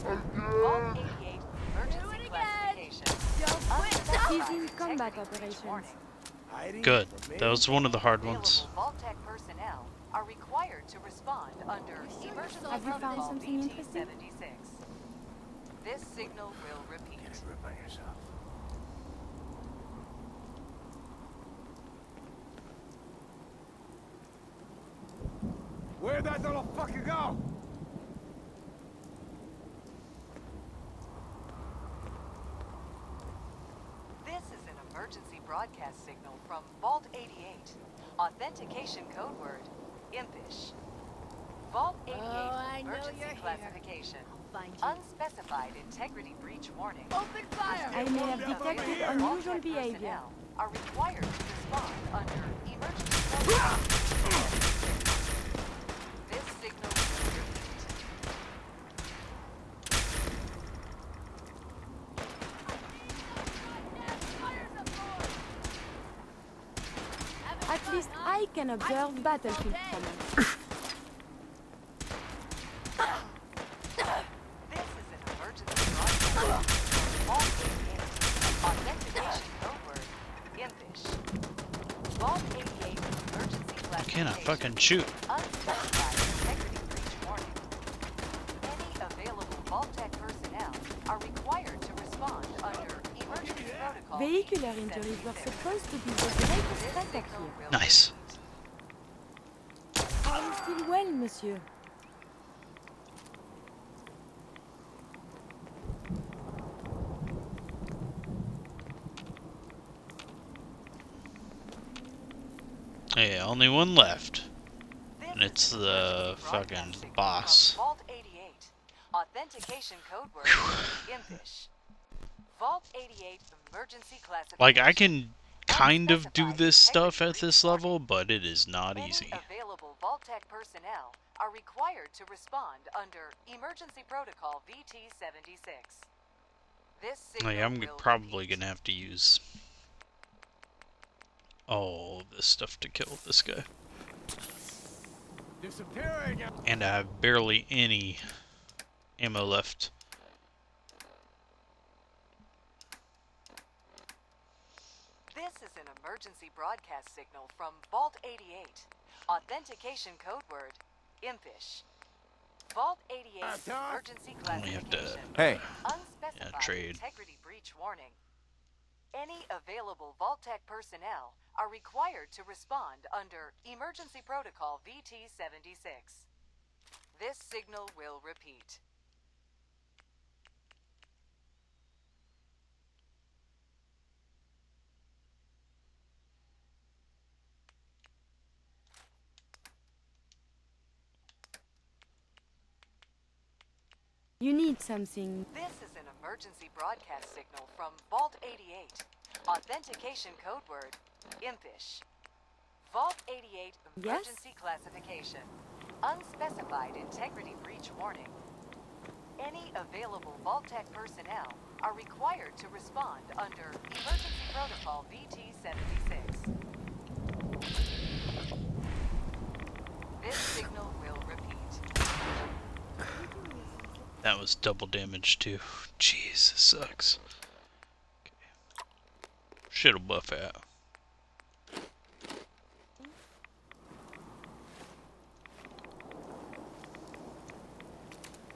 Vault 88 emergency classification. He's in combat operations. Hiding Good. from me? That was one of the hard ones. Available Vault-Tec personnel are required to respond under Emergency Have you found Protocol something interesting? VT-76. This signal will repeat. Get a grip on yourself. Where'd that little fucker go? This is an emergency broadcast signal from Vault 88. Authentication code word impish. Vault 88 I know emergency you're here. classification. Find you. Unspecified integrity breach warning. Open fire! I may have detected unusual Vault-Tec behavior. personnel are required to respond under emergency protocol. This signal will repeat. At least I can observe battlefield command. This is an emergency broadcast. Vault 88. Authentication code word impish. Vault 88 emergency classification. Can I fucking shoot? Unspecified integrity breach warning. Any available Vault-Tec personnel are required to respond under emergency protocol. Vehicular injuries were supposed to be the greatest This threat signal here. will Nice. Are you still well, monsieur? Yeah, only one left. This And it's is an the emergency fucking broadcast signal boss. from Vault 88. Authentication code word impish. Vault 88 emergency classification. Like, I can kind of do this stuff at this level, but it is not Any easy. available Vault-Tec personnel are required to respond under Emergency Protocol VT-76. This signal Like, I'm will probably repeat. gonna have to use all this stuff to kill this guy. Disappearing. And I have barely any ammo left. This is an emergency broadcast signal from Vault 88. Authentication code word impish. Vault 88 emergency Only have to classification. Hey, Unspecified trade. integrity breach warning. Any available Vault-Tec personnel are required to respond under Emergency Protocol VT-76. This signal will repeat. You need something. This is an emergency broadcast signal from Vault 88. Authentication code word, impish. Vault 88 emergency classification. Unspecified integrity breach warning. Any available Vault-Tec personnel are required to respond under Emergency Protocol VT-76. This signal will repeat. That was double damage too. Jeez, this sucks. Okay. Shit'll buff out.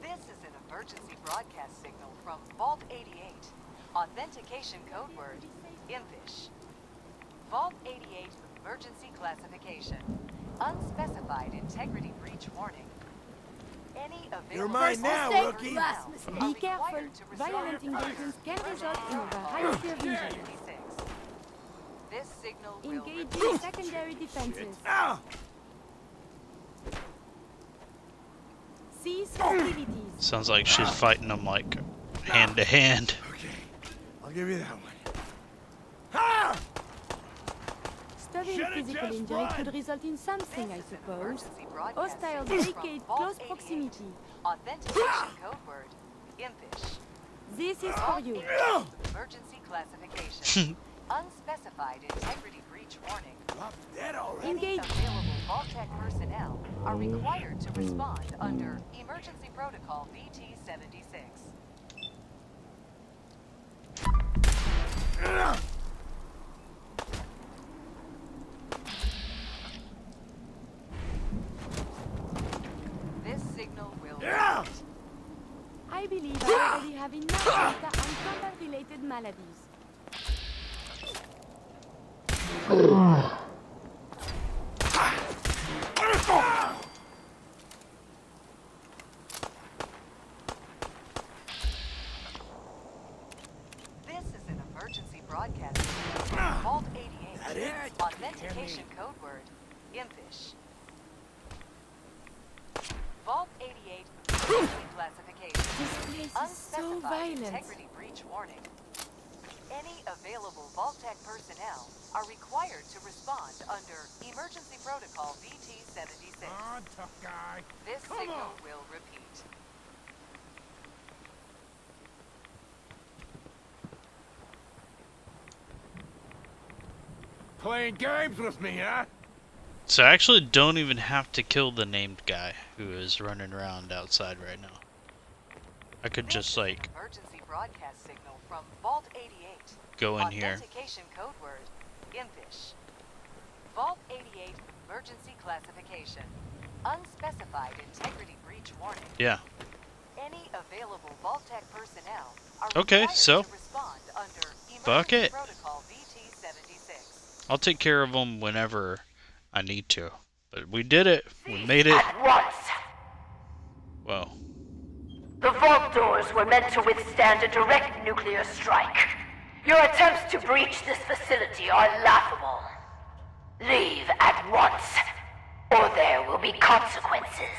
This is an emergency broadcast signal from Vault 88. Authentication code word, impish. Vault 88 emergency classification. Unspecified integrity breach warning. Any available You're mine now, personnel rookie. are Be careful. required to respond Violent under engagements can result in a variety of injuries. 76. This signal will Engaging secondary defenses. Ah! Cease hostilities. Sounds like she's fighting them like hand to hand. Okay, I'll give you that one. Ha! Studying Should've physical just injury run. could result in something, I This is an suppose. emergency broadcast Hostiles signal from vacate Vault close 88. proximity. Authentication code word, impish. This is for Vault you. 88 emergency classification. Unspecified integrity breach warning. I'm dead already. Any Engage. available Vault-Tec personnel are required to respond under Emergency Protocol VT-76. This signal will repeat. I believe I already have enough data on combat-related maladies. This is an emergency broadcast signal from Vault 88. That it? Authentication code word, impish. Vault 88 emergency classification. This place is so Unspecified violent. integrity breach warning. Any available Vault-Tec personnel are required to respond under Emergency Protocol VT-76. Come on, tough guy. This Come signal on. will repeat. Playing games with me, huh? So I actually don't even have to kill the named guy who is running around outside right now. I could This just is an like emergency broadcast signal from Vault 88. go in here. Authentication code word, impish. Vault 88 emergency classification. Unspecified integrity breach warning. Yeah. Any available Vault-Tec personnel are Okay, required so, to respond under fuck Emergency it. Protocol VT-76. I'll take care of them whenever I need to. But we did it. We made it. At once. Well, The vault doors were meant to withstand a direct nuclear strike. Your attempts to breach this facility are laughable. Leave at once, or there will be consequences.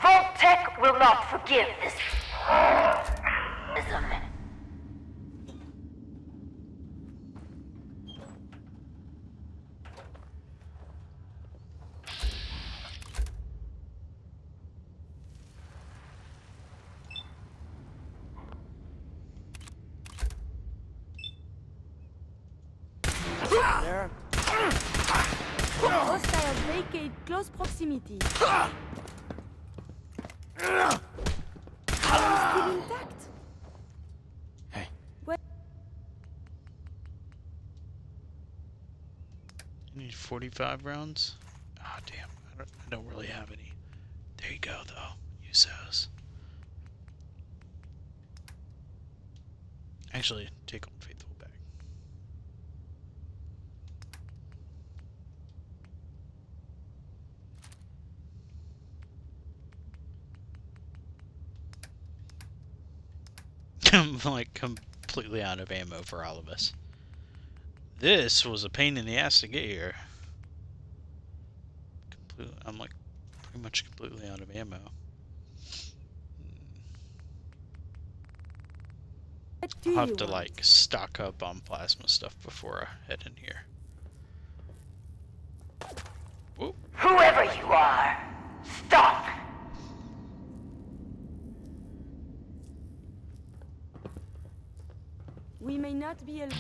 Vault-Tec will not forgive this. ism. There. Hostiles vacate close proximity. Are you still intact? Hey. What? you need 45 rounds? Ah, damn. I don't really have any. There you go, though. Use those. Actually, take Old Faithful back. I'm like completely out of ammo for all of us. This was a pain in the ass to get here. I'm like pretty much completely out of ammo. I'll have to like stock up on plasma stuff before I head in here. Whoop. Whoever you are, stop! We may not be alone.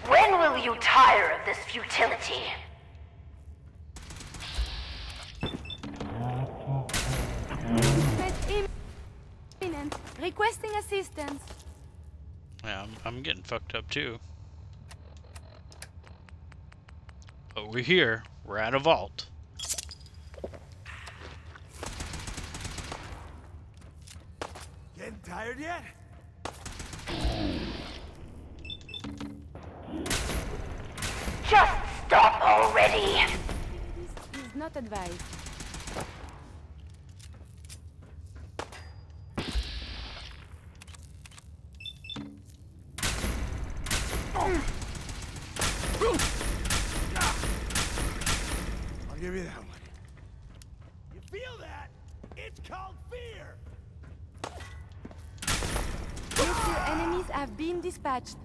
When will you tire of this futility? Imminent. Requesting assistance. Yeah, I'm getting fucked up too. But we're here. We're at a vault. Getting tired yet? Just stop already! This is not advised. I'll give you that one. You feel that? It's called fear! Your enemies have been dispatched.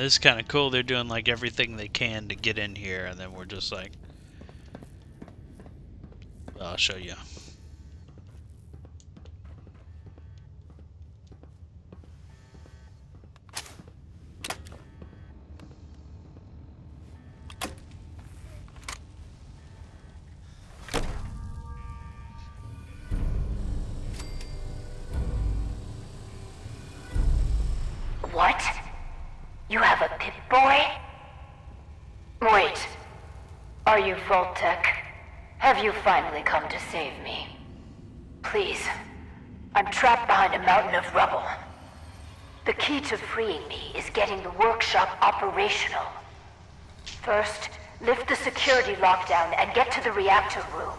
It's kind of cool. They're doing like everything they can to get in here, and then we're just like, well, I'll show you. What? You have a Pip-Boy? Wait. Are you Vault-Tec? Have you finally come to save me? Please. I'm trapped behind a mountain of rubble. The key to freeing me is getting the workshop operational. First, lift the security lockdown and get to the reactor room.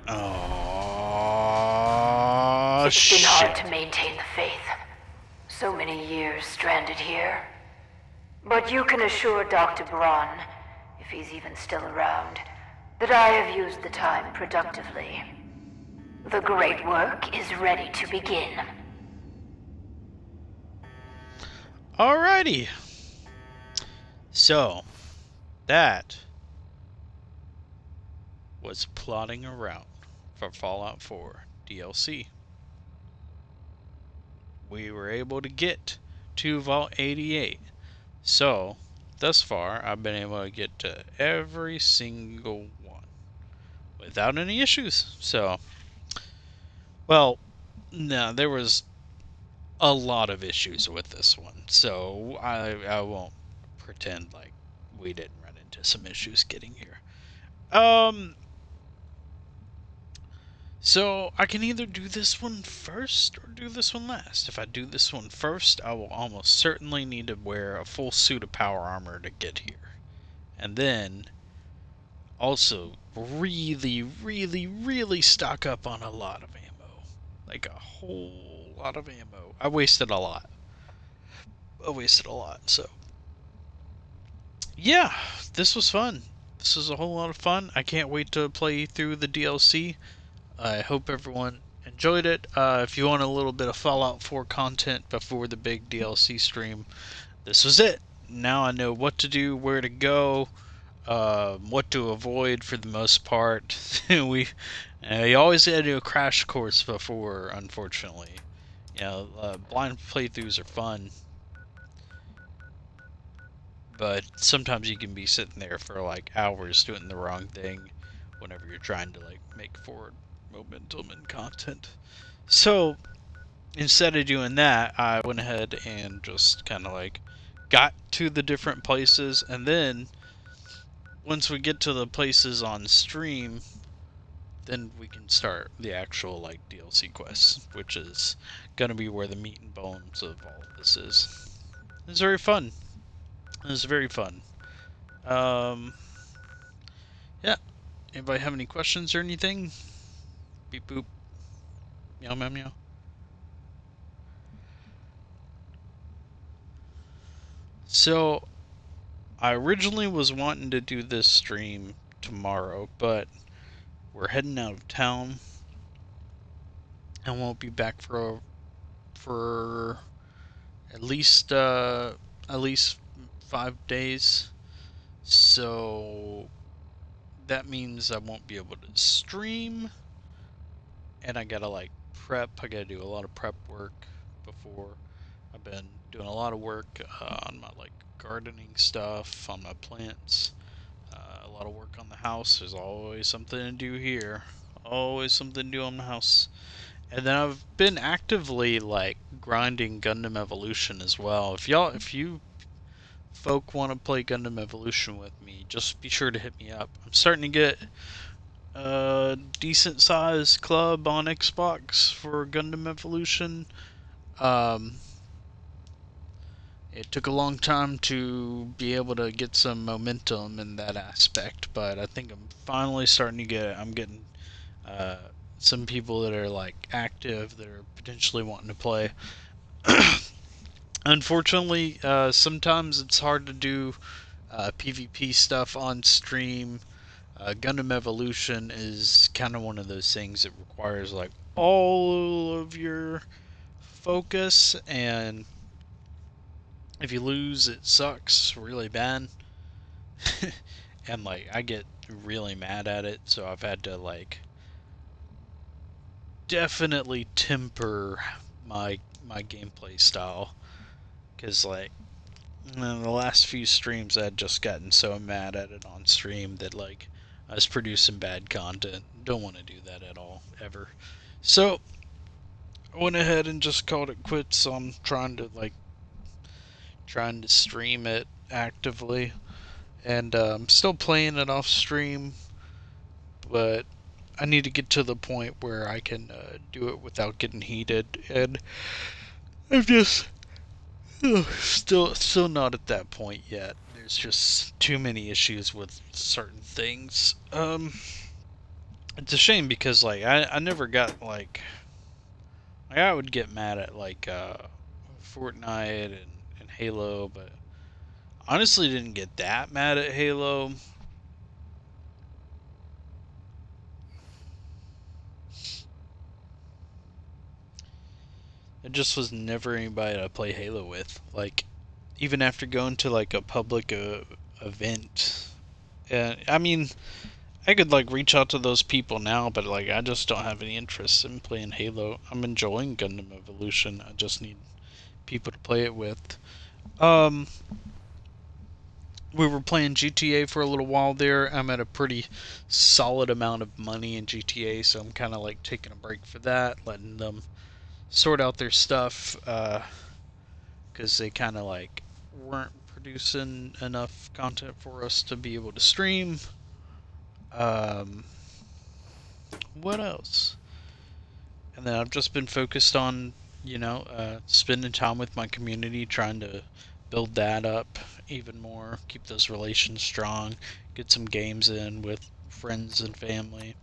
Oh, It's been hard to maintain the faith. So many years stranded here. But you can assure Dr. Braun, if he's even still around, that I have used the time productively. The great work is ready to begin. Alrighty. So, that was plotting a route for Fallout 4 DLC. We were able to get to Vault 88. So, thus far, I've been able to get to every single one without any issues. So, well, no, there was a lot of issues with this one. So, I won't pretend like we didn't run into some issues getting here. So I can either do this one first or do this one last. If I do this one first, I will almost certainly need to wear a full suit of power armor to get here. And then also really, really, really stock up on a lot of ammo. Like a whole lot of ammo. I wasted a lot. So yeah, this was fun. This was a whole lot of fun. I can't wait to play through the DLC. I hope everyone enjoyed it. If you want a little bit of Fallout 4 content before the big DLC stream, this was it. Now I know what to do, where to go, what to avoid for the most part. You always had to do a crash course before, unfortunately. You know, blind playthroughs are fun, but sometimes you can be sitting there for like hours doing the wrong thing whenever you're trying to like make forward momentum and content. So instead of doing that, I went ahead and just kind of like got to the different places, and then once we get to the places on stream, then we can start the actual like DLC quests, which is gonna be where the meat and bones of all of this is. It's very fun. It's very fun. Yeah. Anybody have any questions or anything? Beep boop. Meow meow meow. So, I originally was wanting to do this stream tomorrow, but we're heading out of town and won't be back for at least 5 days. So that means I won't be able to stream, and I gotta like prep. I gotta do a lot of prep work before. I've been doing a lot of work on my like gardening stuff, on my plants, a lot of work on the house. There's always something to do here, always something to do on the house. And then I've been actively like grinding Gundam Evolution as well. If you folk want to play Gundam Evolution with me, just be sure to hit me up. I'm starting to get a decent sized club on Xbox for Gundam Evolution. It took a long time to be able to get some momentum in that aspect, but I think I'm finally starting to get it. I'm getting some people that are like active that are potentially wanting to play. Unfortunately, sometimes it's hard to do PvP stuff on stream. Gundam Evolution is kind of one of those things that requires like all of your focus, and if you lose, it sucks really bad. And like I get really mad at it, so I've had to like definitely temper my gameplay style, because like in the last few streams I'd just gotten so mad at it on stream that like I was producing bad content. Don't want to do that at all, ever. So I went ahead and just called it quits on trying to stream it actively, and I'm still playing it off stream, but I need to get to the point where I can do it without getting heated, and I'm just still not at that point yet. There's just too many issues with certain things. It's a shame because like I never got like I would get mad at like Fortnite and Halo, but honestly didn't get that mad at Halo. It just was never anybody to play Halo with. Like, even after going to like a public event, I mean, I could like reach out to those people now, but like I just don't have any interest in playing Halo. I'm enjoying Gundam Evolution. I just need people to play it with. We were playing GTA for a little while there. I'm at a pretty solid amount of money in GTA, so I'm kind of like taking a break for that, letting them sort out their stuff, because they kind of like weren't producing enough content for us to be able to stream. What else? And then I've just been focused on, spending time with my community, trying to build that up even more, keep those relations strong, get some games in with friends and family.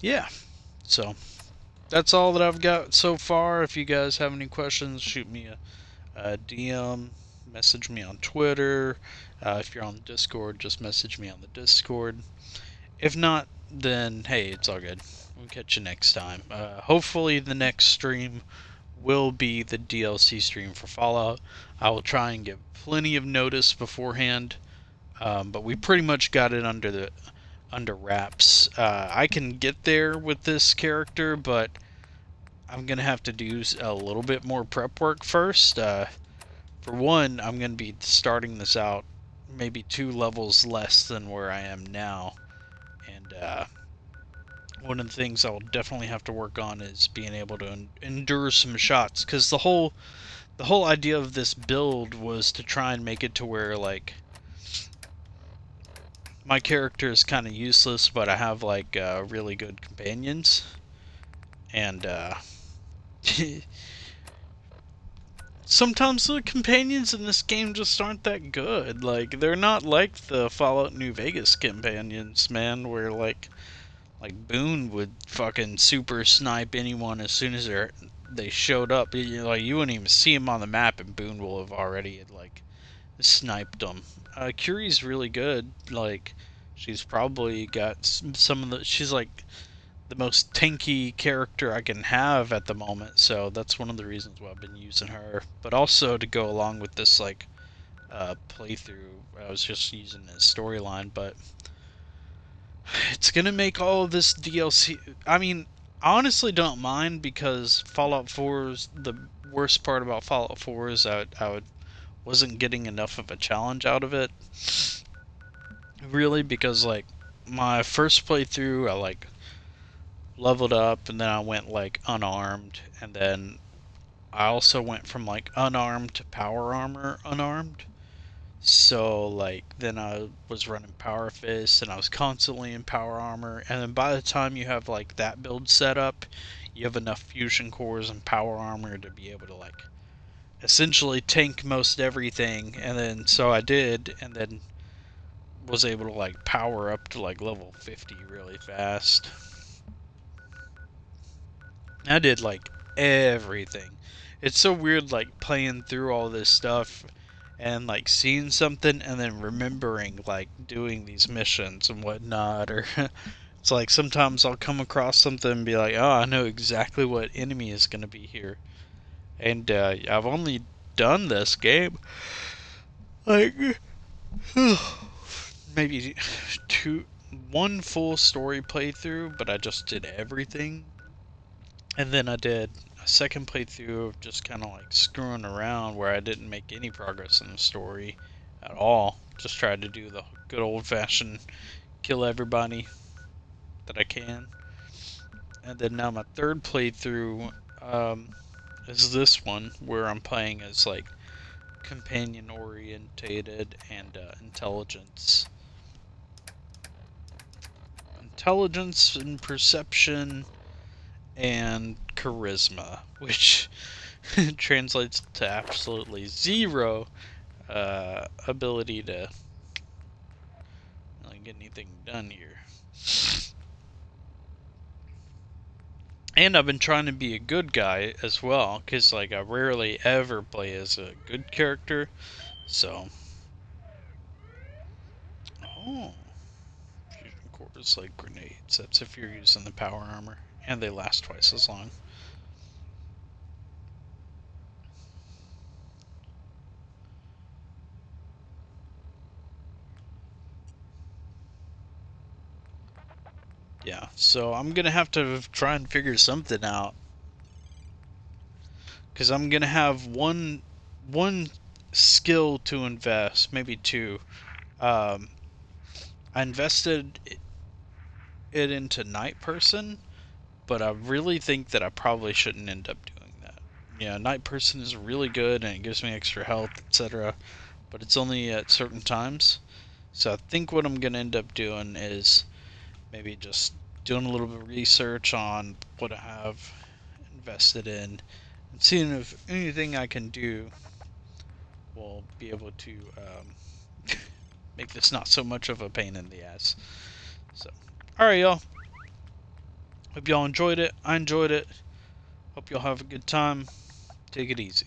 Yeah, so that's all that I've got so far. If you guys have any questions, shoot me a DM, message me on Twitter. If you're on the Discord, just message me on the Discord. If not, then hey, it's all good. We'll catch you next time. Hopefully the next stream will be the DLC stream for Fallout. I will try and give plenty of notice beforehand, but we pretty much got it under wraps. I can get there with this character, but I'm gonna have to do a little bit more prep work first. For one, I'm gonna be starting this out maybe 2 levels less than where I am now, and one of the things I'll definitely have to work on is being able to endure some shots, because the whole idea of this build was to try and make it to where, like, my character is kind of useless, but I have, like, really good companions, and sometimes the companions in this game just aren't that good. Like, they're not like the Fallout New Vegas companions, man, where, like Boone would fucking super snipe anyone as soon as they showed up. Like, you wouldn't even see him on the map, and Boone will have already like sniped them. Curie's really good. Like, she's probably got some of the. She's like the most tanky character I can have at the moment, so that's one of the reasons why I've been using her. But also to go along with this, like, playthrough, I was just using a storyline, but it's gonna make all of this DLC. I mean, I honestly don't mind, because Fallout 4's the worst part about Fallout 4 is I wasn't getting enough of a challenge out of it. Really, because, like, my first playthrough, I, like, leveled up, and then I went, like, unarmed, and then I also went from, like, unarmed to power armor unarmed. So, like, then I was running Power Fist, and I was constantly in Power Armor, and then by the time you have, like, that build set up, you have enough Fusion Cores and Power Armor to be able to, like, essentially tank most everything, and then, so I did, and then was able to, like, power up to, like, level 50 really fast. I did, like, everything. It's so weird, like, playing through all this stuff and, like, seeing something and then remembering, like, doing these missions and whatnot, or it's like sometimes I'll come across something and be like, oh, I know exactly what enemy is going to be here. And I've only done this game like maybe one full story playthrough, but I just did everything. And then I did a second playthrough of just kind of like screwing around, where I didn't make any progress in the story at all. Just tried to do the good old-fashioned kill everybody that I can. And then now my third playthrough is this one, where I'm playing as, like, companion-orientated and intelligence. Intelligence and perception and charisma, which translates to absolutely zero ability to really get anything done here. And I've been trying to be a good guy as well, because, like, I rarely ever play as a good character, so. Oh. Fusion cores like grenades. That's if you're using the power armor, and they last twice as long. Yeah, so I'm gonna have to try and figure something out, because I'm gonna have one skill to invest, maybe two. I invested it into Night Person, but I really think that I probably shouldn't end up doing that. Yeah, Night Person is really good, and it gives me extra health, etc., but it's only at certain times. So I think what I'm gonna end up doing is maybe just doing a little bit of research on what I have invested in, and seeing if anything I can do will be able to make this not so much of a pain in the ass. So, alright, y'all. Hope y'all enjoyed it. I enjoyed it. Hope y'all have a good time. Take it easy.